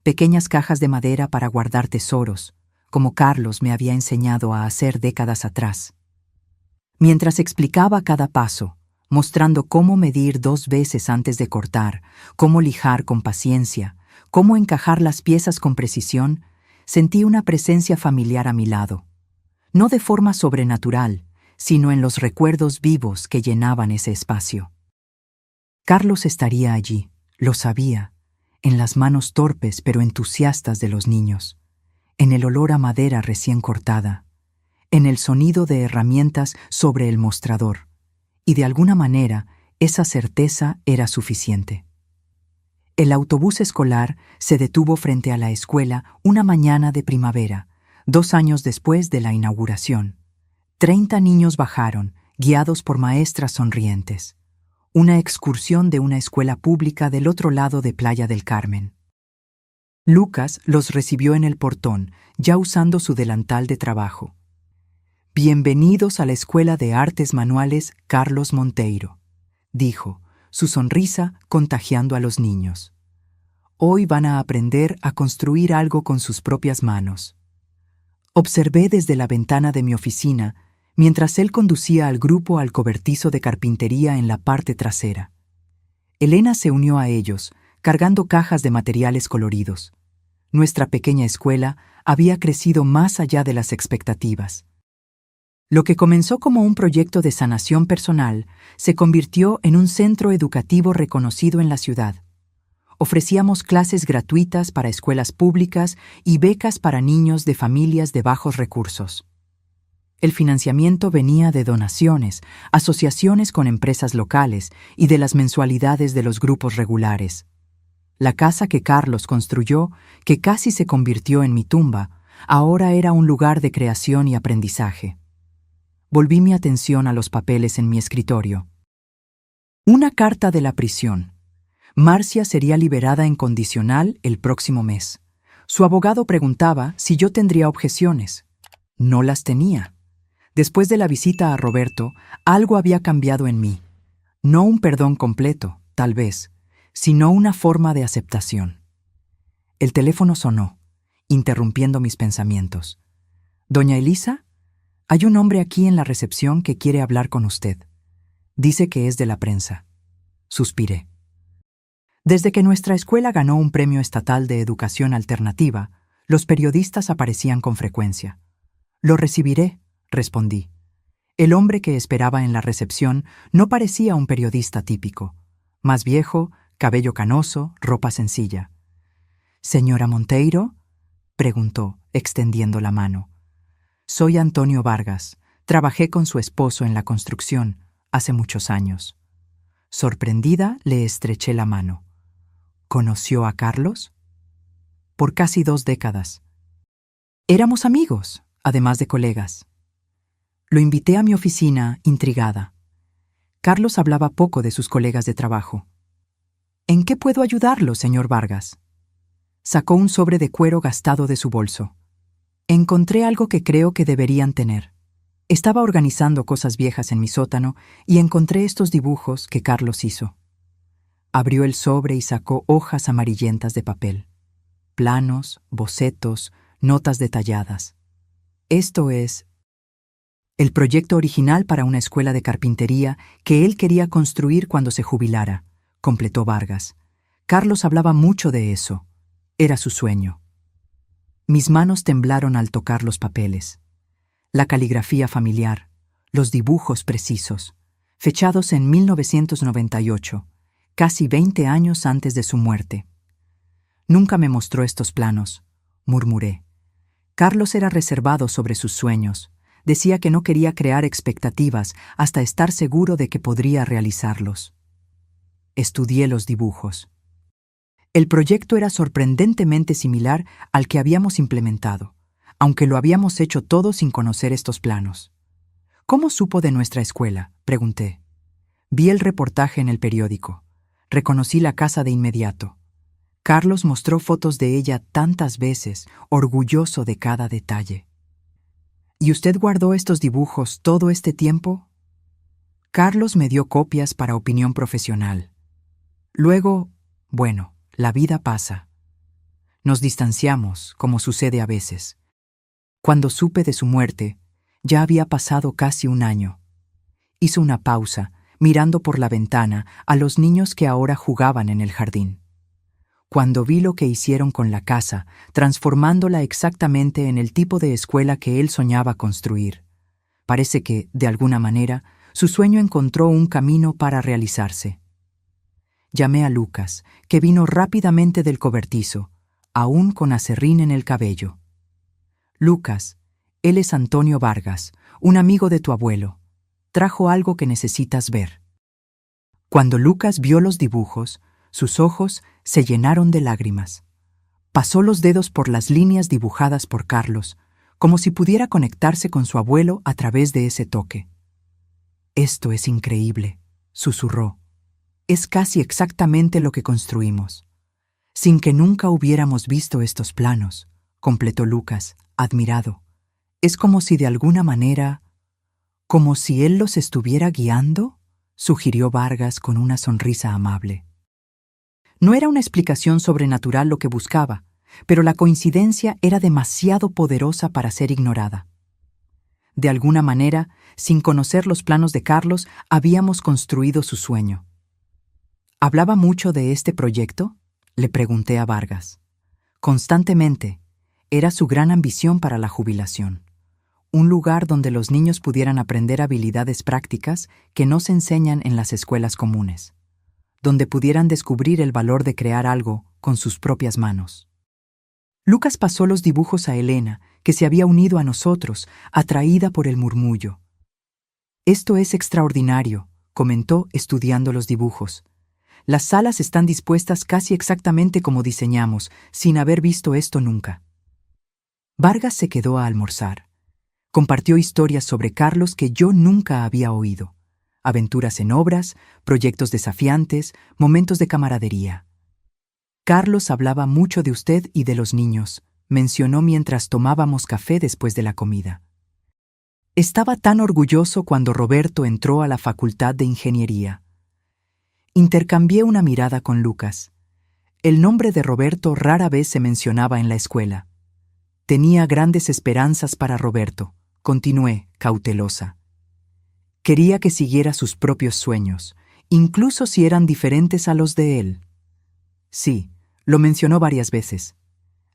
Pequeñas cajas de madera para guardar tesoros, como Carlos me había enseñado a hacer décadas atrás. Mientras explicaba cada paso, mostrando cómo medir 2 veces antes de cortar, cómo lijar con paciencia, cómo encajar las piezas con precisión, sentí una presencia familiar a mi lado. No de forma sobrenatural, sino en los recuerdos vivos que llenaban ese espacio. Carlos estaría allí, lo sabía, en las manos torpes pero entusiastas de los niños, en el olor a madera recién cortada, en el sonido de herramientas sobre el mostrador, y de alguna manera esa certeza era suficiente. El autobús escolar se detuvo frente a la escuela una mañana de primavera, 2 años después de la inauguración. 30 niños bajaron, guiados por maestras sonrientes. Una excursión de una escuela pública del otro lado de Playa del Carmen. Lucas los recibió en el portón, ya usando su delantal de trabajo. «Bienvenidos a la Escuela de Artes Manuales Carlos Monteiro», dijo, su sonrisa contagiando a los niños. «Hoy van a aprender a construir algo con sus propias manos». Observé desde la ventana de mi oficina mientras él conducía al grupo al cobertizo de carpintería en la parte trasera. Elena se unió a ellos, cargando cajas de materiales coloridos. Nuestra pequeña escuela había crecido más allá de las expectativas. Lo que comenzó como un proyecto de sanación personal se convirtió en un centro educativo reconocido en la ciudad. Ofrecíamos clases gratuitas para escuelas públicas y becas para niños de familias de bajos recursos. El financiamiento venía de donaciones, asociaciones con empresas locales y de las mensualidades de los grupos regulares. La casa que Carlos construyó, que casi se convirtió en mi tumba, ahora era un lugar de creación y aprendizaje. Volví mi atención a los papeles en mi escritorio. Una carta de la prisión. Marcia sería liberada en condicional el próximo mes. Su abogado preguntaba si yo tendría objeciones. No las tenía. Después de la visita a Roberto, algo había cambiado en mí. No un perdón completo, tal vez, sino una forma de aceptación. El teléfono sonó, interrumpiendo mis pensamientos. «Doña Elisa, hay un hombre aquí en la recepción que quiere hablar con usted. Dice que es de la prensa». Suspiré. Desde que nuestra escuela ganó un premio estatal de educación alternativa, los periodistas aparecían con frecuencia. «Lo recibiré», respondí. El hombre que esperaba en la recepción no parecía un periodista típico. Más viejo, cabello canoso, ropa sencilla. «¿Señora Monteiro?», preguntó, extendiendo la mano. «Soy Antonio Vargas. Trabajé con su esposo en la construcción hace muchos años». Sorprendida, le estreché la mano. «¿Conoció a Carlos?». «Por casi 2 décadas. Éramos amigos, además de colegas». Lo invité a mi oficina, intrigada. Carlos hablaba poco de sus colegas de trabajo. «¿En qué puedo ayudarlo, señor Vargas?». Sacó un sobre de cuero gastado de su bolso. «Encontré algo que creo que deberían tener». Estaba organizando cosas viejas en mi sótano y encontré estos dibujos que Carlos hizo. Abrió el sobre y sacó hojas amarillentas de papel. Planos, bocetos, notas detalladas. Esto es el proyecto original para una escuela de carpintería que él quería construir cuando se jubilara, completó Vargas. Carlos hablaba mucho de eso. Era su sueño. Mis manos temblaron al tocar los papeles. La caligrafía familiar, los dibujos precisos, fechados en 1998, casi 20 años antes de su muerte. «Nunca me mostró estos planos», murmuré. Carlos era reservado sobre sus sueños. Decía que no quería crear expectativas hasta estar seguro de que podría realizarlos. Estudié los dibujos. El proyecto era sorprendentemente similar al que habíamos implementado, aunque lo habíamos hecho todo sin conocer estos planos. «¿Cómo supo de nuestra escuela?», pregunté. Vi el reportaje en el periódico. Reconocí la casa de inmediato. Carlos mostró fotos de ella tantas veces, orgulloso de cada detalle. «¿Y usted guardó estos dibujos todo este tiempo?». Carlos me dio copias para opinión profesional. Luego, bueno, la vida pasa. Nos distanciamos, como sucede a veces. Cuando supe de su muerte, ya había pasado casi 1 año. Hizo una pausa, mirando por la ventana a los niños que ahora jugaban en el jardín. Cuando vi lo que hicieron con la casa, transformándola exactamente en el tipo de escuela que él soñaba construir, parece que, de alguna manera, su sueño encontró un camino para realizarse. Llamé a Lucas, que vino rápidamente del cobertizo, aún con aserrín en el cabello. «Lucas, él es Antonio Vargas, un amigo de tu abuelo. Trajo algo que necesitas ver». Cuando Lucas vio los dibujos, sus ojos se llenaron de lágrimas. Pasó los dedos por las líneas dibujadas por Carlos, como si pudiera conectarse con su abuelo a través de ese toque. «Esto es increíble», susurró. «Es casi exactamente lo que construimos». «Sin que nunca hubiéramos visto estos planos», completó Lucas, admirado. «Es como si de alguna manera, como si él los estuviera guiando», sugirió Vargas con una sonrisa amable. No era una explicación sobrenatural lo que buscaba, pero la coincidencia era demasiado poderosa para ser ignorada. De alguna manera, sin conocer los planos de Carlos, habíamos construido su sueño. ¿Hablaba mucho de este proyecto?, le pregunté a Vargas. Constantemente. Era su gran ambición para la jubilación. Un lugar donde los niños pudieran aprender habilidades prácticas que no se enseñan en las escuelas comunes, donde pudieran descubrir el valor de crear algo con sus propias manos. Lucas pasó los dibujos a Elena, que se había unido a nosotros, atraída por el murmullo. «Esto es extraordinario», comentó estudiando los dibujos. «Las salas están dispuestas casi exactamente como diseñamos, sin haber visto esto nunca». Vargas se quedó a almorzar. Compartió historias sobre Carlos que yo nunca había oído. Aventuras en obras, proyectos desafiantes, momentos de camaradería. «Carlos hablaba mucho de usted y de los niños», mencionó mientras tomábamos café después de la comida. Estaba tan orgulloso cuando Roberto entró a la Facultad de Ingeniería. Intercambié una mirada con Lucas. El nombre de Roberto rara vez se mencionaba en la escuela. Tenía grandes esperanzas para Roberto, continué, cautelosa. Quería que siguiera sus propios sueños, incluso si eran diferentes a los de él. Sí, lo mencionó varias veces.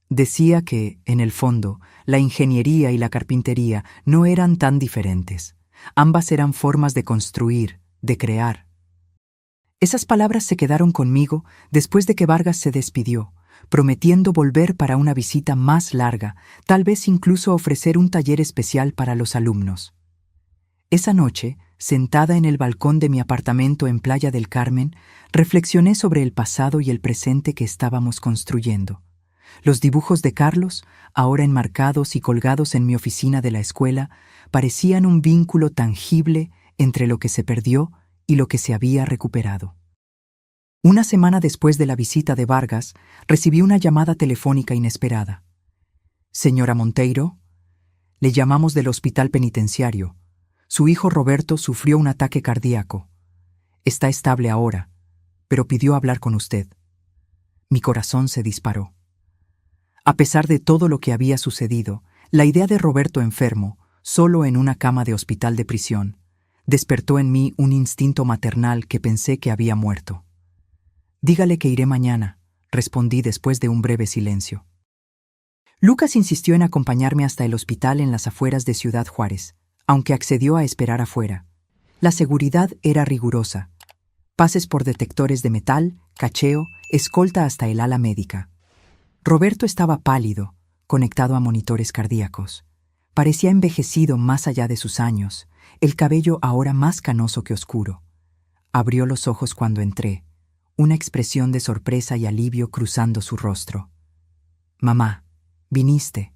Decía que, en el fondo, la ingeniería y la carpintería no eran tan diferentes. Ambas eran formas de construir, de crear. Esas palabras se quedaron conmigo después de que Vargas se despidió, prometiendo volver para una visita más larga, tal vez incluso ofrecer un taller especial para los alumnos. Esa noche, sentada en el balcón de mi apartamento en Playa del Carmen, reflexioné sobre el pasado y el presente que estábamos construyendo. Los dibujos de Carlos, ahora enmarcados y colgados en mi oficina de la escuela, parecían un vínculo tangible entre lo que se perdió y lo que se había recuperado. Una semana después de la visita de Vargas, recibí una llamada telefónica inesperada. «Señora Monteiro, le llamamos del hospital penitenciario. Su hijo Roberto sufrió un ataque cardíaco. Está estable ahora, pero pidió hablar con usted». Mi corazón se disparó. A pesar de todo lo que había sucedido, la idea de Roberto enfermo, solo en una cama de hospital de prisión, despertó en mí un instinto maternal que pensé que había muerto. «Dígale que iré mañana», respondí después de un breve silencio. Lucas insistió en acompañarme hasta el hospital en las afueras de Ciudad Juárez, aunque accedió a esperar afuera. La seguridad era rigurosa. Pases por detectores de metal, cacheo, escolta hasta el ala médica. Roberto estaba pálido, conectado a monitores cardíacos. Parecía envejecido más allá de sus años, el cabello ahora más canoso que oscuro. Abrió los ojos cuando entré, una expresión de sorpresa y alivio cruzando su rostro. «Mamá, ¿viniste?»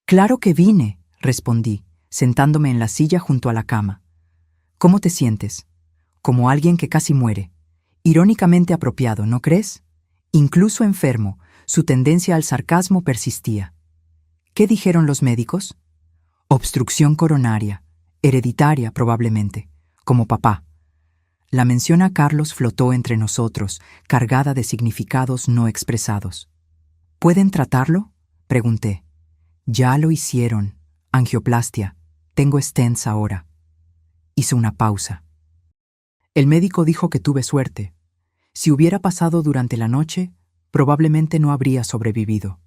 «Claro que vine», respondí, sentándome en la silla junto a la cama. «¿Cómo te sientes?» «Como alguien que casi muere. Irónicamente apropiado, ¿no crees?» Incluso enfermo, su tendencia al sarcasmo persistía. «¿Qué dijeron los médicos?» «Obstrucción coronaria, hereditaria probablemente, como papá». La mención a Carlos flotó entre nosotros, cargada de significados no expresados. «¿Pueden tratarlo?», pregunté. «Ya lo hicieron. Angioplastia. Tengo stents ahora». Hizo una pausa. «El médico dijo que tuve suerte. Si hubiera pasado durante la noche, probablemente no habría sobrevivido».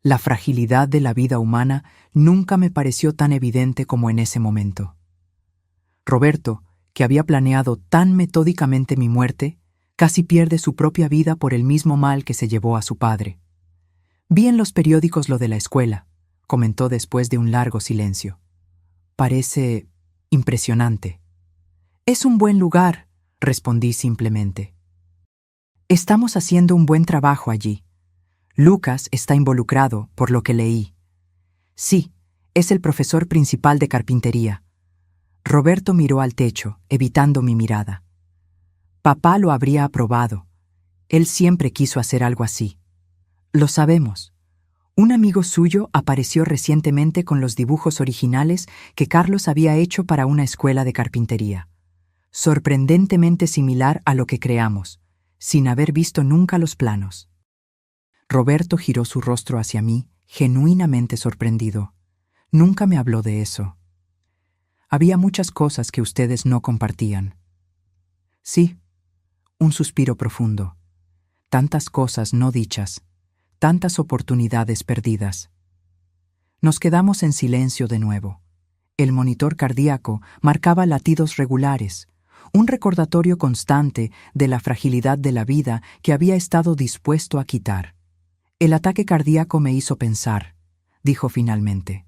La fragilidad de la vida humana nunca me pareció tan evidente como en ese momento. Roberto, que había planeado tan metódicamente mi muerte, casi pierde su propia vida por el mismo mal que se llevó a su padre. «Vi en los periódicos lo de la escuela», comentó después de un largo silencio. «Parece impresionante». «Es un buen lugar», respondí simplemente. «Estamos haciendo un buen trabajo allí. Lucas está involucrado, por lo que leí». «Sí, es el profesor principal de carpintería». Roberto miró al techo, evitando mi mirada. «Papá lo habría aprobado. Él siempre quiso hacer algo así». «Lo sabemos. Un amigo suyo apareció recientemente con los dibujos originales que Carlos había hecho para una escuela de carpintería. Sorprendentemente similar a lo que creamos, sin haber visto nunca los planos». Roberto giró su rostro hacia mí, genuinamente sorprendido. Nunca me habló de eso. «Había muchas cosas que ustedes no compartían». «Sí», un suspiro profundo. «Tantas cosas no dichas, tantas oportunidades perdidas». Nos quedamos en silencio de nuevo. El monitor cardíaco marcaba latidos regulares, un recordatorio constante de la fragilidad de la vida que había estado dispuesto a quitar. «El ataque cardíaco me hizo pensar», dijo finalmente,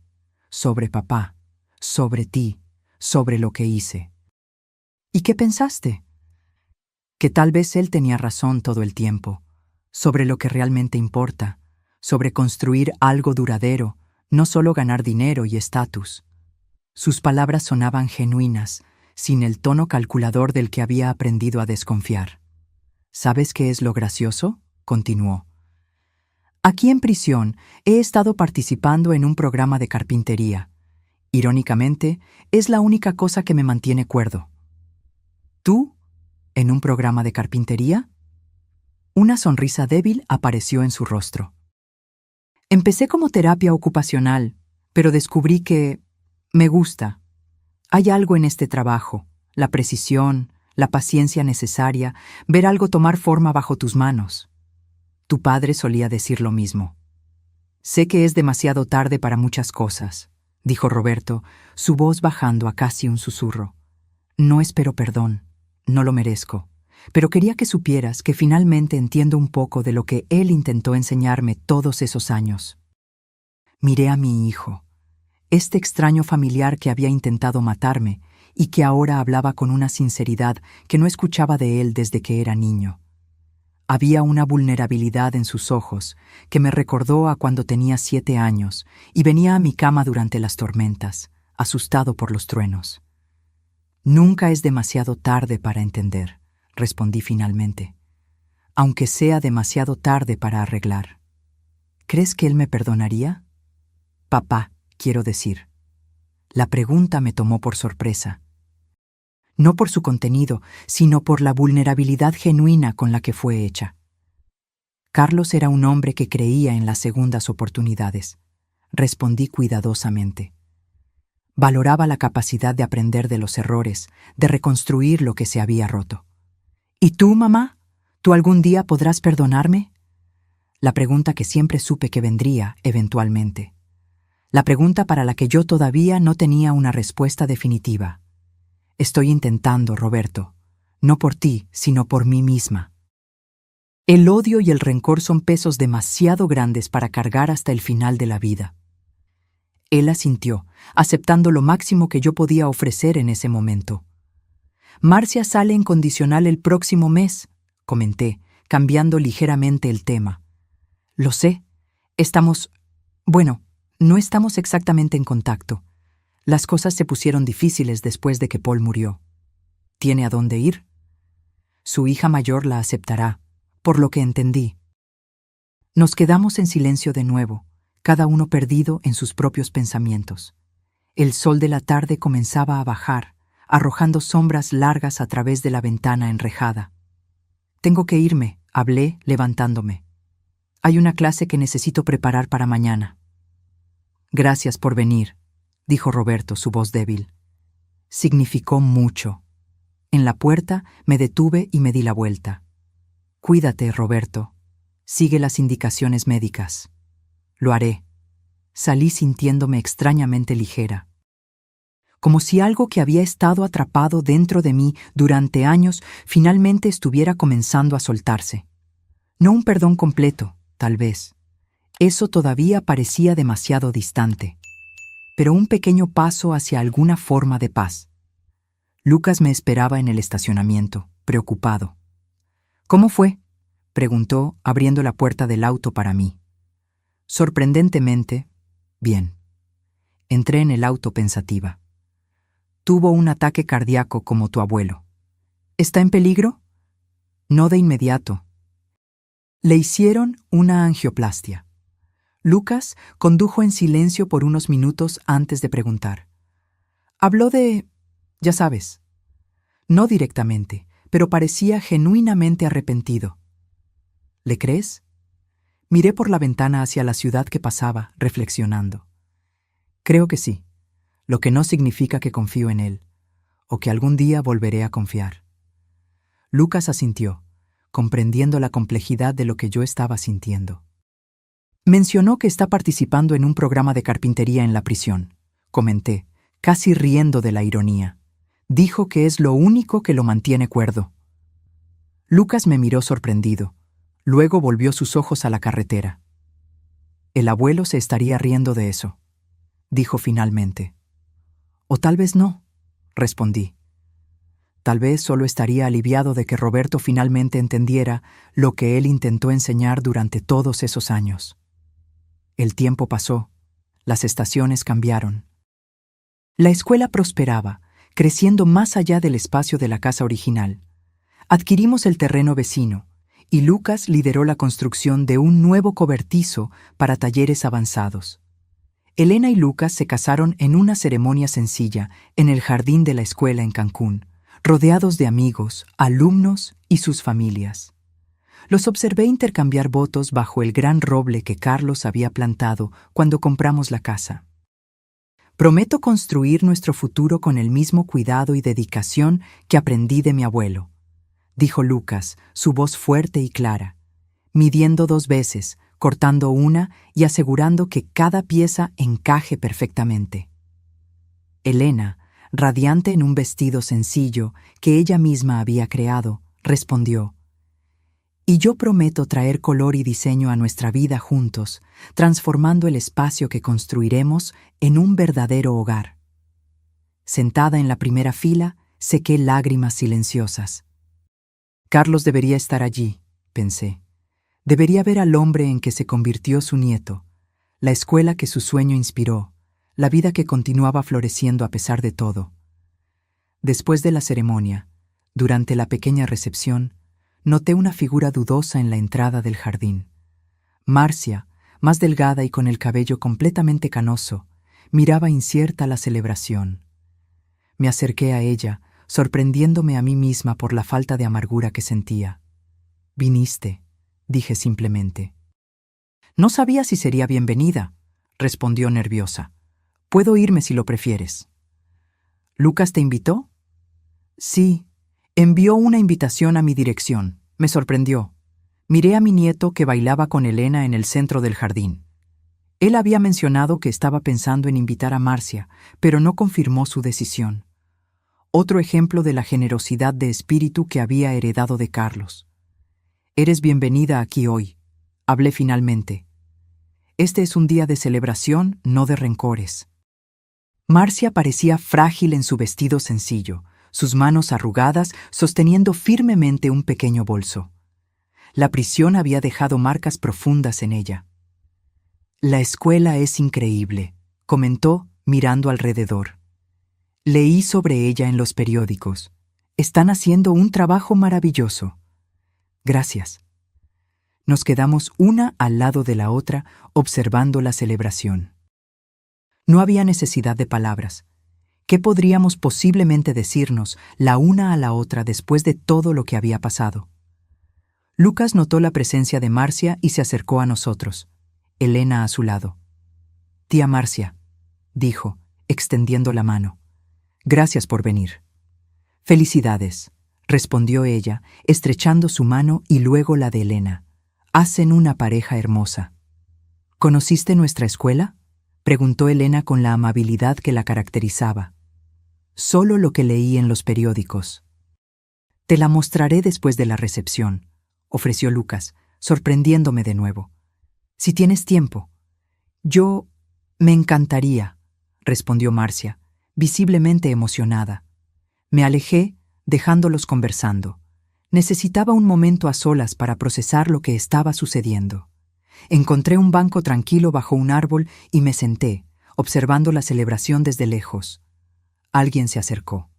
«sobre papá, sobre ti, sobre lo que hice». «¿Y qué pensaste?» «Que tal vez él tenía razón todo el tiempo, sobre lo que realmente importa, sobre construir algo duradero, no solo ganar dinero y estatus». Sus palabras sonaban genuinas, sin el tono calculador del que había aprendido a desconfiar. «¿Sabes qué es lo gracioso?», continuó. «Aquí en prisión he estado participando en un programa de carpintería. Irónicamente, es la única cosa que me mantiene cuerdo». «¿Tú? ¿En un programa de carpintería?». Una sonrisa débil apareció en su rostro. «Empecé como terapia ocupacional, pero descubrí que me gusta. Hay algo en este trabajo, la precisión, la paciencia necesaria, ver algo tomar forma bajo tus manos. Tu padre solía decir lo mismo. Sé que es demasiado tarde para muchas cosas. dijo Roberto, su voz bajando a casi un susurro. No espero perdón, no lo merezco, pero quería que supieras que finalmente entiendo un poco de lo que él intentó enseñarme todos esos años. Miré a mi hijo, este extraño familiar que había intentado matarme y que ahora hablaba con una sinceridad que no escuchaba de él desde que era niño. Había una vulnerabilidad en sus ojos que me recordó a cuando tenía 7 años y venía a mi cama durante las tormentas, asustado por los truenos. Nunca es demasiado tarde para entender, respondí finalmente, aunque sea demasiado tarde para arreglar. ¿Crees que él me perdonaría? Papá, quiero decir. La pregunta me tomó por sorpresa. No por su contenido, sino por la vulnerabilidad genuina con la que fue hecha. Carlos era un hombre que creía en las segundas oportunidades. Respondí cuidadosamente. Valoraba la capacidad de aprender de los errores, de reconstruir lo que se había roto. ¿Y tú, mamá? ¿Tú algún día podrás perdonarme? La pregunta que siempre supe que vendría, eventualmente. La pregunta para la que yo todavía no tenía una respuesta definitiva. Estoy intentando, Roberto, no por ti, sino por mí misma. El odio y el rencor son pesos demasiado grandes para cargar hasta el final de la vida. Él asintió, aceptando lo máximo que yo podía ofrecer en ese momento. Marcia sale en condicional el próximo mes, comenté, cambiando ligeramente el tema. Lo sé. No estamos exactamente en contacto. Las cosas se pusieron difíciles después de que Paul murió. ¿Tiene a dónde ir? Su hija mayor la aceptará, por lo que entendí. Nos quedamos en silencio de nuevo, cada uno perdido en sus propios pensamientos. El sol de la tarde comenzaba a bajar, arrojando sombras largas a través de la ventana enrejada. Tengo que irme, hablé, levantándome. Hay una clase que necesito preparar para mañana. Gracias por venir, dijo Roberto, su voz débil. Significó mucho. En la puerta me detuve y me di la vuelta. Cuídate, Roberto. Sigue las indicaciones médicas. Lo haré. Salí sintiéndome extrañamente ligera. Como si algo que había estado atrapado dentro de mí durante años finalmente estuviera comenzando a soltarse. No un perdón completo, tal vez. Eso todavía parecía demasiado distante. Pero un pequeño paso hacia alguna forma de paz. Lucas me esperaba en el estacionamiento, preocupado. ¿Cómo fue?, preguntó, abriendo la puerta del auto para mí. Sorprendentemente, bien. Entré en el auto pensativa. Tuvo un ataque cardíaco como tu abuelo. ¿Está en peligro? No de inmediato. Le hicieron una angioplastia. Lucas condujo en silencio por unos minutos antes de preguntar. Habló de... ya sabes. No directamente, pero parecía genuinamente arrepentido. ¿Le crees? Miré por la ventana hacia la ciudad que pasaba, reflexionando. Creo que sí, lo que no significa que confío en él, o que algún día volveré a confiar. Lucas asintió, comprendiendo la complejidad de lo que yo estaba sintiendo. Mencionó que está participando en un programa de carpintería en la prisión, comenté, casi riendo de la ironía. Dijo que es lo único que lo mantiene cuerdo. Lucas me miró sorprendido. Luego volvió sus ojos a la carretera. El abuelo se estaría riendo de eso, dijo finalmente. O tal vez no, respondí. Tal vez solo estaría aliviado de que Roberto finalmente entendiera lo que él intentó enseñar durante todos esos años. El tiempo pasó, las estaciones cambiaron. La escuela prosperaba, creciendo más allá del espacio de la casa original. Adquirimos el terreno vecino, y Lucas lideró la construcción de un nuevo cobertizo para talleres avanzados. Elena y Lucas se casaron en una ceremonia sencilla en el jardín de la escuela en Cancún, rodeados de amigos, alumnos y sus familias. Los observé intercambiar votos bajo el gran roble que Carlos había plantado cuando compramos la casa. Prometo construir nuestro futuro con el mismo cuidado y dedicación que aprendí de mi abuelo, dijo Lucas, su voz fuerte y clara, midiendo 2 veces, cortando una y asegurando que cada pieza encaje perfectamente. Elena, radiante en un vestido sencillo que ella misma había creado, respondió: «Y yo prometo traer color y diseño a nuestra vida juntos, transformando el espacio que construiremos en un verdadero hogar». Sentada en la primera fila, sequé lágrimas silenciosas. Carlos debería estar allí, pensé. Debería ver al hombre en que se convirtió su nieto, la escuela que su sueño inspiró, la vida que continuaba floreciendo a pesar de todo. Después de la ceremonia, durante la pequeña recepción, noté una figura dudosa en la entrada del jardín. Marcia, más delgada y con el cabello completamente canoso, miraba incierta la celebración. Me acerqué a ella, sorprendiéndome a mí misma por la falta de amargura que sentía. «Viniste», dije simplemente. «No sabía si sería bienvenida», respondió nerviosa. «Puedo irme si lo prefieres». «¿Lucas te invitó?» «Sí, envió una invitación a mi dirección. Me sorprendió. Miré a mi nieto que bailaba con Elena en el centro del jardín. Él había mencionado que estaba pensando en invitar a Marcia, pero no confirmó su decisión. Otro ejemplo de la generosidad de espíritu que había heredado de Carlos. «Eres bienvenida aquí hoy», hablé finalmente. «Este es un día de celebración, no de rencores». Marcia parecía frágil en su vestido sencillo, sus manos arrugadas sosteniendo firmemente un pequeño bolso. La prisión había dejado marcas profundas en ella. «La escuela es increíble», comentó mirando alrededor. «Leí sobre ella en los periódicos. Están haciendo un trabajo maravilloso». «Gracias». Nos quedamos una al lado de la otra observando la celebración. No había necesidad de palabras. ¿Qué podríamos posiblemente decirnos la una a la otra después de todo lo que había pasado? Lucas notó la presencia de Marcia y se acercó a nosotros, Elena a su lado. «Tía Marcia», dijo, extendiendo la mano. «Gracias por venir». «Felicidades», respondió ella, estrechando su mano y luego la de Elena. «Hacen una pareja hermosa». «¿Conociste nuestra escuela?», preguntó Elena con la amabilidad que la caracterizaba. «Solo lo que leí en los periódicos». «Te la mostraré después de la recepción», ofreció Lucas, sorprendiéndome de nuevo. «Si tienes tiempo». Me encantaría», respondió Marcia, visiblemente emocionada. Me alejé, dejándolos conversando. Necesitaba un momento a solas para procesar lo que estaba sucediendo. Encontré un banco tranquilo bajo un árbol y me senté, observando la celebración desde lejos. Alguien se acercó.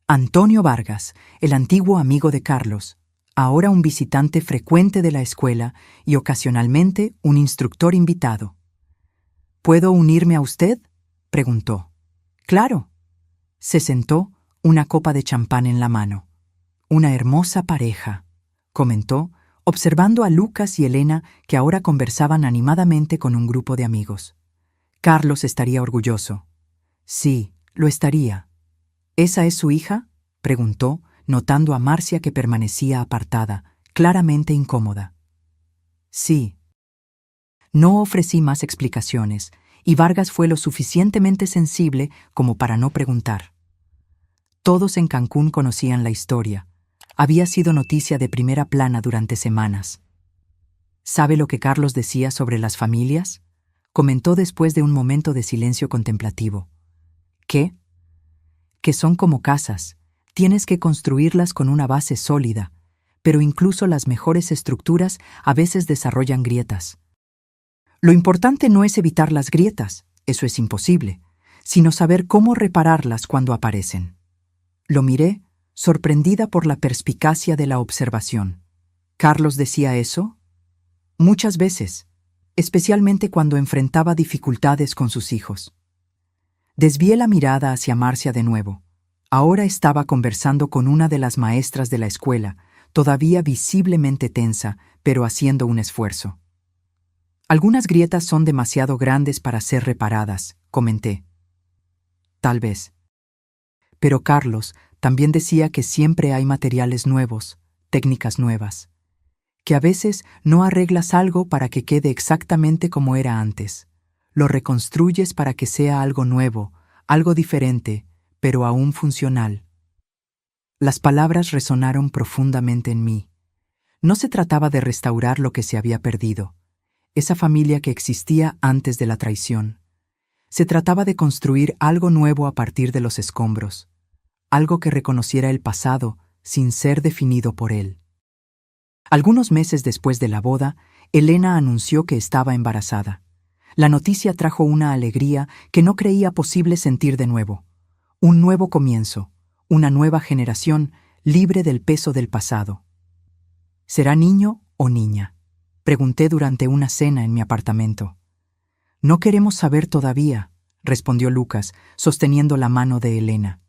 Antonio Vargas, el antiguo amigo de Carlos, ahora un visitante frecuente de la escuela y ocasionalmente un instructor invitado. «¿Puedo unirme a usted?», preguntó. «Claro». Se sentó, una copa de champán en la mano. «Una hermosa pareja», comentó, observando a Lucas y Elena que ahora conversaban animadamente con un grupo de amigos. «Carlos estaría orgulloso». «Sí, lo estaría». «¿Esa es su hija?», preguntó, notando a Marcia que permanecía apartada, claramente incómoda. «Sí». No ofrecí más explicaciones, y Vargas fue lo suficientemente sensible como para no preguntar. Todos en Cancún conocían la historia. Había sido noticia de primera plana durante semanas. «¿Sabe lo que Carlos decía sobre las familias?», comentó después de un momento de silencio contemplativo. «¿Qué?». «Que son como casas. Tienes que construirlas con una base sólida, pero incluso las mejores estructuras a veces desarrollan grietas. Lo importante no es evitar las grietas, eso es imposible, sino saber cómo repararlas cuando aparecen». Lo miré, sorprendida por la perspicacia de la observación. ¿Carlos decía eso? Muchas veces, especialmente cuando enfrentaba dificultades con sus hijos. Desvié la mirada hacia Marcia de nuevo. Ahora estaba conversando con una de las maestras de la escuela, todavía visiblemente tensa, pero haciendo un esfuerzo. «Algunas grietas son demasiado grandes para ser reparadas», comenté. «Tal vez». Pero Carlos también decía que siempre hay materiales nuevos, técnicas nuevas, que a veces no arreglas algo para que quede exactamente como era antes. Lo reconstruyes para que sea algo nuevo, algo diferente, pero aún funcional. Las palabras resonaron profundamente en mí. No se trataba de restaurar lo que se había perdido, esa familia que existía antes de la traición. Se trataba de construir algo nuevo a partir de los escombros, algo que reconociera el pasado sin ser definido por él. Algunos meses después de la boda, Elena anunció que estaba embarazada. La noticia trajo una alegría que no creía posible sentir de nuevo. Un nuevo comienzo, una nueva generación libre del peso del pasado. ¿Será niño o niña?, pregunté durante una cena en mi apartamento. No queremos saber todavía, respondió Lucas, sosteniendo la mano de Elena.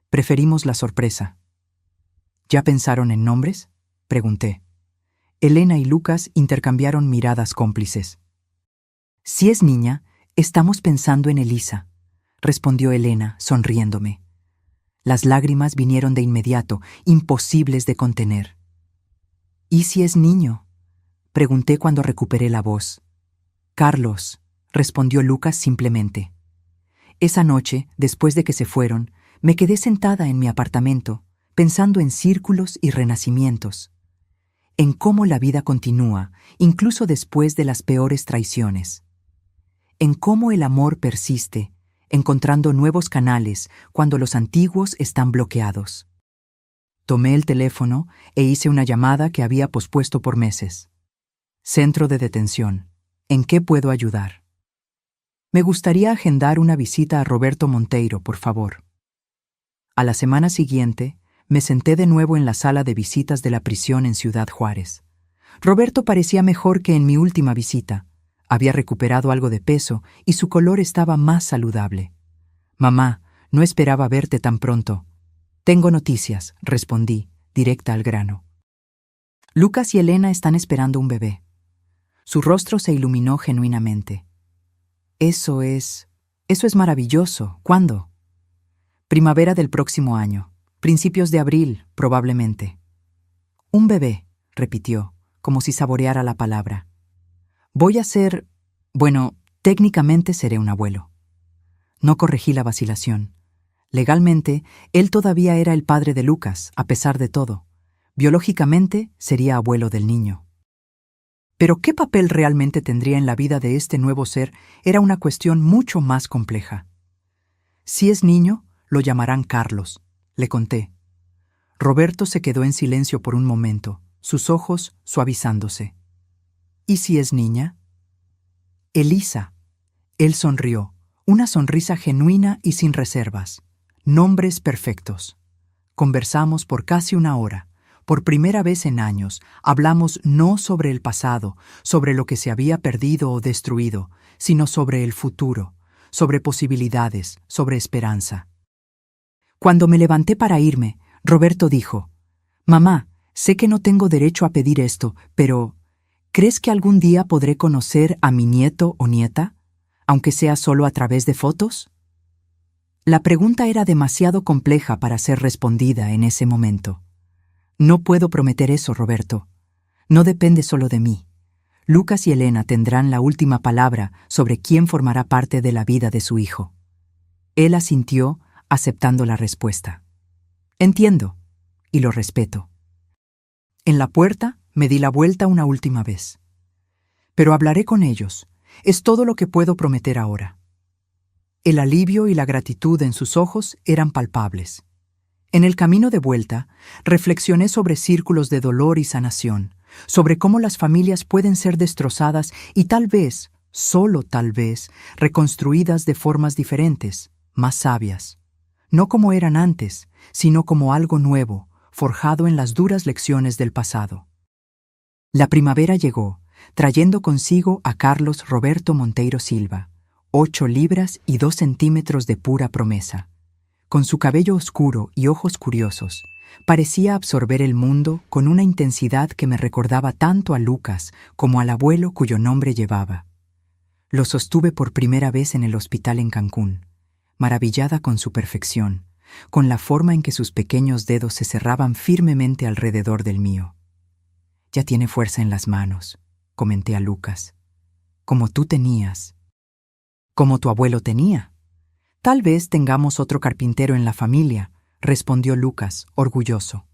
Preferimos la sorpresa. ¿Ya pensaron en nombres?, pregunté. Elena y Lucas intercambiaron miradas cómplices. Si es niña, estamos pensando en Elisa, respondió Elena, sonriéndome. Las lágrimas vinieron de inmediato, imposibles de contener. ¿Y si es niño?, pregunté cuando recuperé la voz. Carlos, respondió Lucas simplemente. Esa noche, después de que se fueron, me quedé sentada en mi apartamento, pensando en círculos y renacimientos, en cómo la vida continúa, incluso después de las peores traiciones, en cómo el amor persiste, encontrando nuevos canales cuando los antiguos están bloqueados. Tomé el teléfono e hice una llamada que había pospuesto por meses. Centro de detención. ¿En qué puedo ayudar? Me gustaría agendar una visita a Roberto Monteiro, por favor. A la semana siguiente, me senté de nuevo en la sala de visitas de la prisión en Ciudad Juárez. Roberto parecía mejor que en mi última visita. Había recuperado algo de peso y su color estaba más saludable. Mamá, no esperaba verte tan pronto. Tengo noticias, respondí, directa al grano. Lucas y Elena están esperando un bebé. Su rostro se iluminó genuinamente. Eso es maravilloso. ¿Cuándo? Primavera del próximo año. Principios de abril, probablemente. Un bebé, repitió, como si saboreara la palabra. Técnicamente seré un abuelo. No corregí la vacilación. Legalmente, él todavía era el padre de Lucas, a pesar de todo. Biológicamente, sería abuelo del niño. Pero qué papel realmente tendría en la vida de este nuevo ser era una cuestión mucho más compleja. Si es niño, lo llamarán Carlos, le conté. Roberto se quedó en silencio por un momento, sus ojos suavizándose. ¿Y si es niña? Elisa. Él sonrió, una sonrisa genuina y sin reservas. Nombres perfectos. Conversamos por casi una hora. Por primera vez en años, hablamos no sobre el pasado, sobre lo que se había perdido o destruido, sino sobre el futuro, sobre posibilidades, sobre esperanza. Cuando me levanté para irme, Roberto dijo, «Mamá, sé que no tengo derecho a pedir esto, pero ¿crees que algún día podré conocer a mi nieto o nieta, aunque sea solo a través de fotos?» La pregunta era demasiado compleja para ser respondida en ese momento. No puedo prometer eso, Roberto. No depende solo de mí. Lucas y Elena tendrán la última palabra sobre quién formará parte de la vida de su hijo. Él asintió, aceptando la respuesta. Entiendo, y lo respeto. En la puerta me di la vuelta una última vez. Pero hablaré con ellos. Es todo lo que puedo prometer ahora. El alivio y la gratitud en sus ojos eran palpables. En el camino de vuelta, reflexioné sobre círculos de dolor y sanación, sobre cómo las familias pueden ser destrozadas y tal vez, solo tal vez, reconstruidas de formas diferentes, más sabias. No como eran antes, sino como algo nuevo, forjado en las duras lecciones del pasado. La primavera llegó, trayendo consigo a Carlos Roberto Monteiro Silva, 8 libras y 2 centímetros de pura promesa. Con su cabello oscuro y ojos curiosos, parecía absorber el mundo con una intensidad que me recordaba tanto a Lucas como al abuelo cuyo nombre llevaba. Lo sostuve por primera vez en el hospital en Cancún, maravillada con su perfección, con la forma en que sus pequeños dedos se cerraban firmemente alrededor del mío. «Ya tiene fuerza en las manos», comenté a Lucas. «Como tú tenías. Como tu abuelo tenía. tal vez tengamos otro carpintero en la familia, respondió Lucas, orgulloso.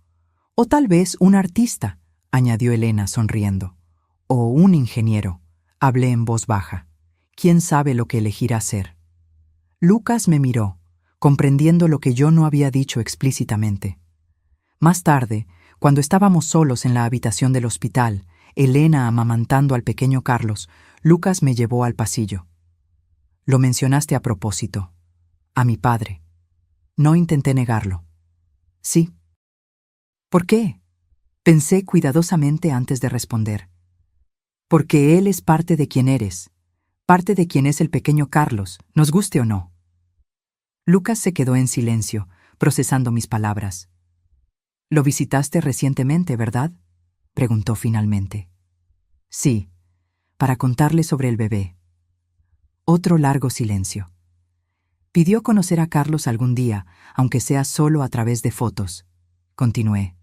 O tal vez un artista, añadió Elena sonriendo. O un ingeniero, hablé en voz baja. ¿Quién sabe lo que elegirá ser? Lucas me miró, comprendiendo lo que yo no había dicho explícitamente. Más tarde, cuando estábamos solos en la habitación del hospital, Elena amamantando al pequeño Carlos, Lucas me llevó al pasillo. Lo mencionaste a propósito. A mi padre. No intenté negarlo. Sí. ¿Por qué? Pensé cuidadosamente antes de responder. Porque él es parte de quien eres, parte de quien es el pequeño Carlos, nos guste o no. Lucas se quedó en silencio, procesando mis palabras. «Lo visitaste recientemente, ¿verdad?», preguntó finalmente. «Sí, para contarle sobre el bebé». Otro largo silencio. Pidió conocer a Carlos algún día, aunque sea solo a través de fotos. Continué.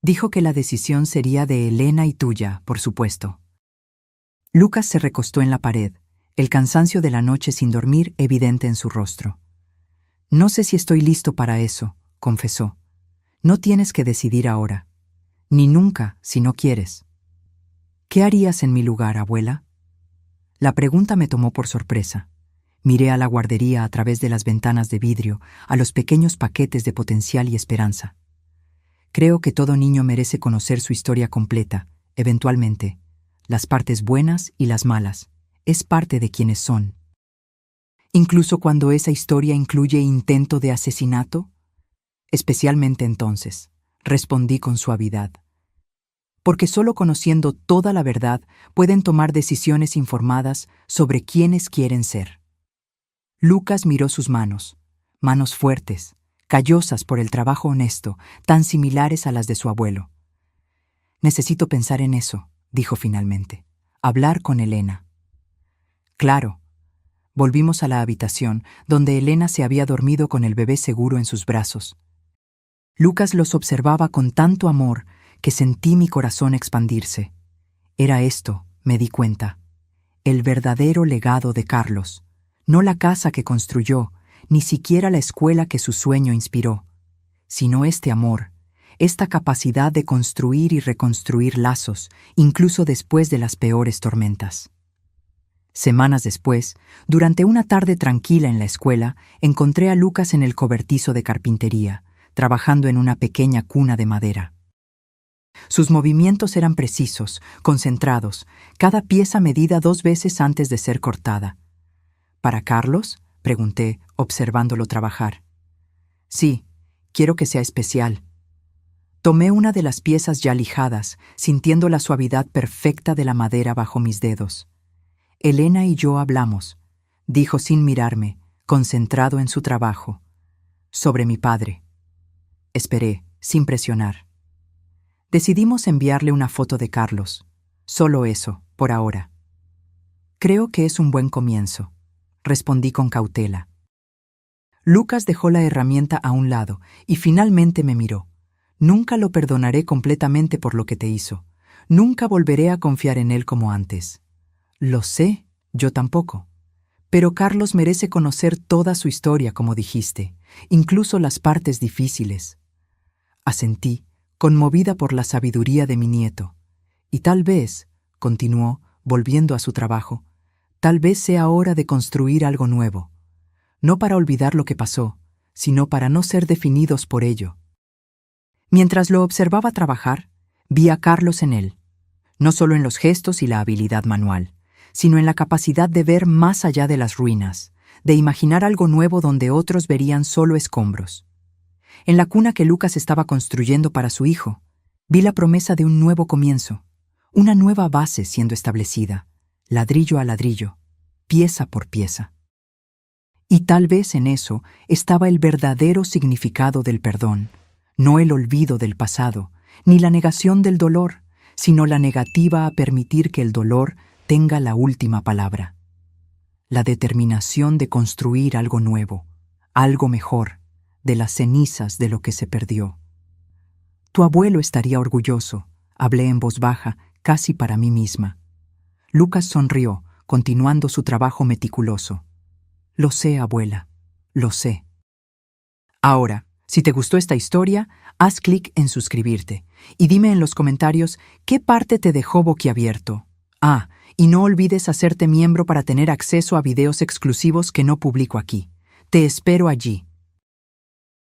Dijo que la decisión sería de Elena y tuya, por supuesto. Lucas se recostó en la pared, el cansancio de la noche sin dormir evidente en su rostro. «No sé si estoy listo para eso», confesó. «No tienes que decidir ahora. Ni nunca, si no quieres». «¿Qué harías en mi lugar, abuela?». La pregunta me tomó por sorpresa. Miré a la guardería a través de las ventanas de vidrio, a los pequeños paquetes de potencial y esperanza. Creo que todo niño merece conocer su historia completa, eventualmente, las partes buenas y las malas. Es parte de quienes son. Incluso cuando esa historia incluye intento de asesinato, especialmente entonces, respondí con suavidad. Porque solo conociendo toda la verdad pueden tomar decisiones informadas sobre quiénes quieren ser. Lucas miró sus manos, manos fuertes, callosas por el trabajo honesto, tan similares a las de su abuelo. «Necesito pensar en eso», dijo finalmente. «Hablar con Elena». «Claro». Volvimos a la habitación, donde Elena se había dormido con el bebé seguro en sus brazos. Lucas los observaba con tanto amor que sentí mi corazón expandirse. Era esto, me di cuenta, el verdadero legado de Carlos, no la casa que construyó, ni siquiera la escuela que su sueño inspiró, sino este amor, esta capacidad de construir y reconstruir lazos, incluso después de las peores tormentas. Semanas después, durante una tarde tranquila en la escuela, encontré a Lucas en el cobertizo de carpintería, trabajando en una pequeña cuna de madera. Sus movimientos eran precisos, concentrados, cada pieza medida 2 veces antes de ser cortada. «¿Para Carlos?», pregunté, observándolo trabajar. «Sí, quiero que sea especial». Tomé una de las piezas ya lijadas, sintiendo la suavidad perfecta de la madera bajo mis dedos. «Elena y yo hablamos», dijo sin mirarme, concentrado en su trabajo. «Sobre mi padre». Esperé, sin presionar. Decidimos enviarle una foto de Carlos. Solo eso, por ahora. «Creo que es un buen comienzo», respondí con cautela. Lucas dejó la herramienta a un lado y finalmente me miró. «Nunca lo perdonaré completamente por lo que te hizo. Nunca volveré a confiar en él como antes». «Lo sé, yo tampoco. Pero Carlos merece conocer toda su historia, como dijiste, incluso las partes difíciles». Asentí, conmovida por la sabiduría de mi nieto. «Y tal vez», continuó, volviendo a su trabajo, «tal vez sea hora de construir algo nuevo. No para olvidar lo que pasó, sino para no ser definidos por ello». Mientras lo observaba trabajar, vi a Carlos en él, no solo en los gestos y la habilidad manual, sino en la capacidad de ver más allá de las ruinas, de imaginar algo nuevo donde otros verían solo escombros. En la cuna que Lucas estaba construyendo para su hijo, vi la promesa de un nuevo comienzo, una nueva base siendo establecida, ladrillo a ladrillo, pieza por pieza. Y tal vez en eso estaba el verdadero significado del perdón, no el olvido del pasado, ni la negación del dolor, sino la negativa a permitir que el dolor tenga la última palabra. La determinación de construir algo nuevo, algo mejor, de las cenizas de lo que se perdió. «Tu abuelo estaría orgulloso», hablé en voz baja, casi para mí misma. Lucas sonrió, continuando su trabajo meticuloso. «Lo sé, abuela, Lo sé. Ahora, si te gustó esta historia, haz clic en suscribirte y dime en los comentarios qué parte te dejó boquiabierto. Ah, y no olvides hacerte miembro para tener acceso a videos exclusivos que no publico aquí. Te espero allí.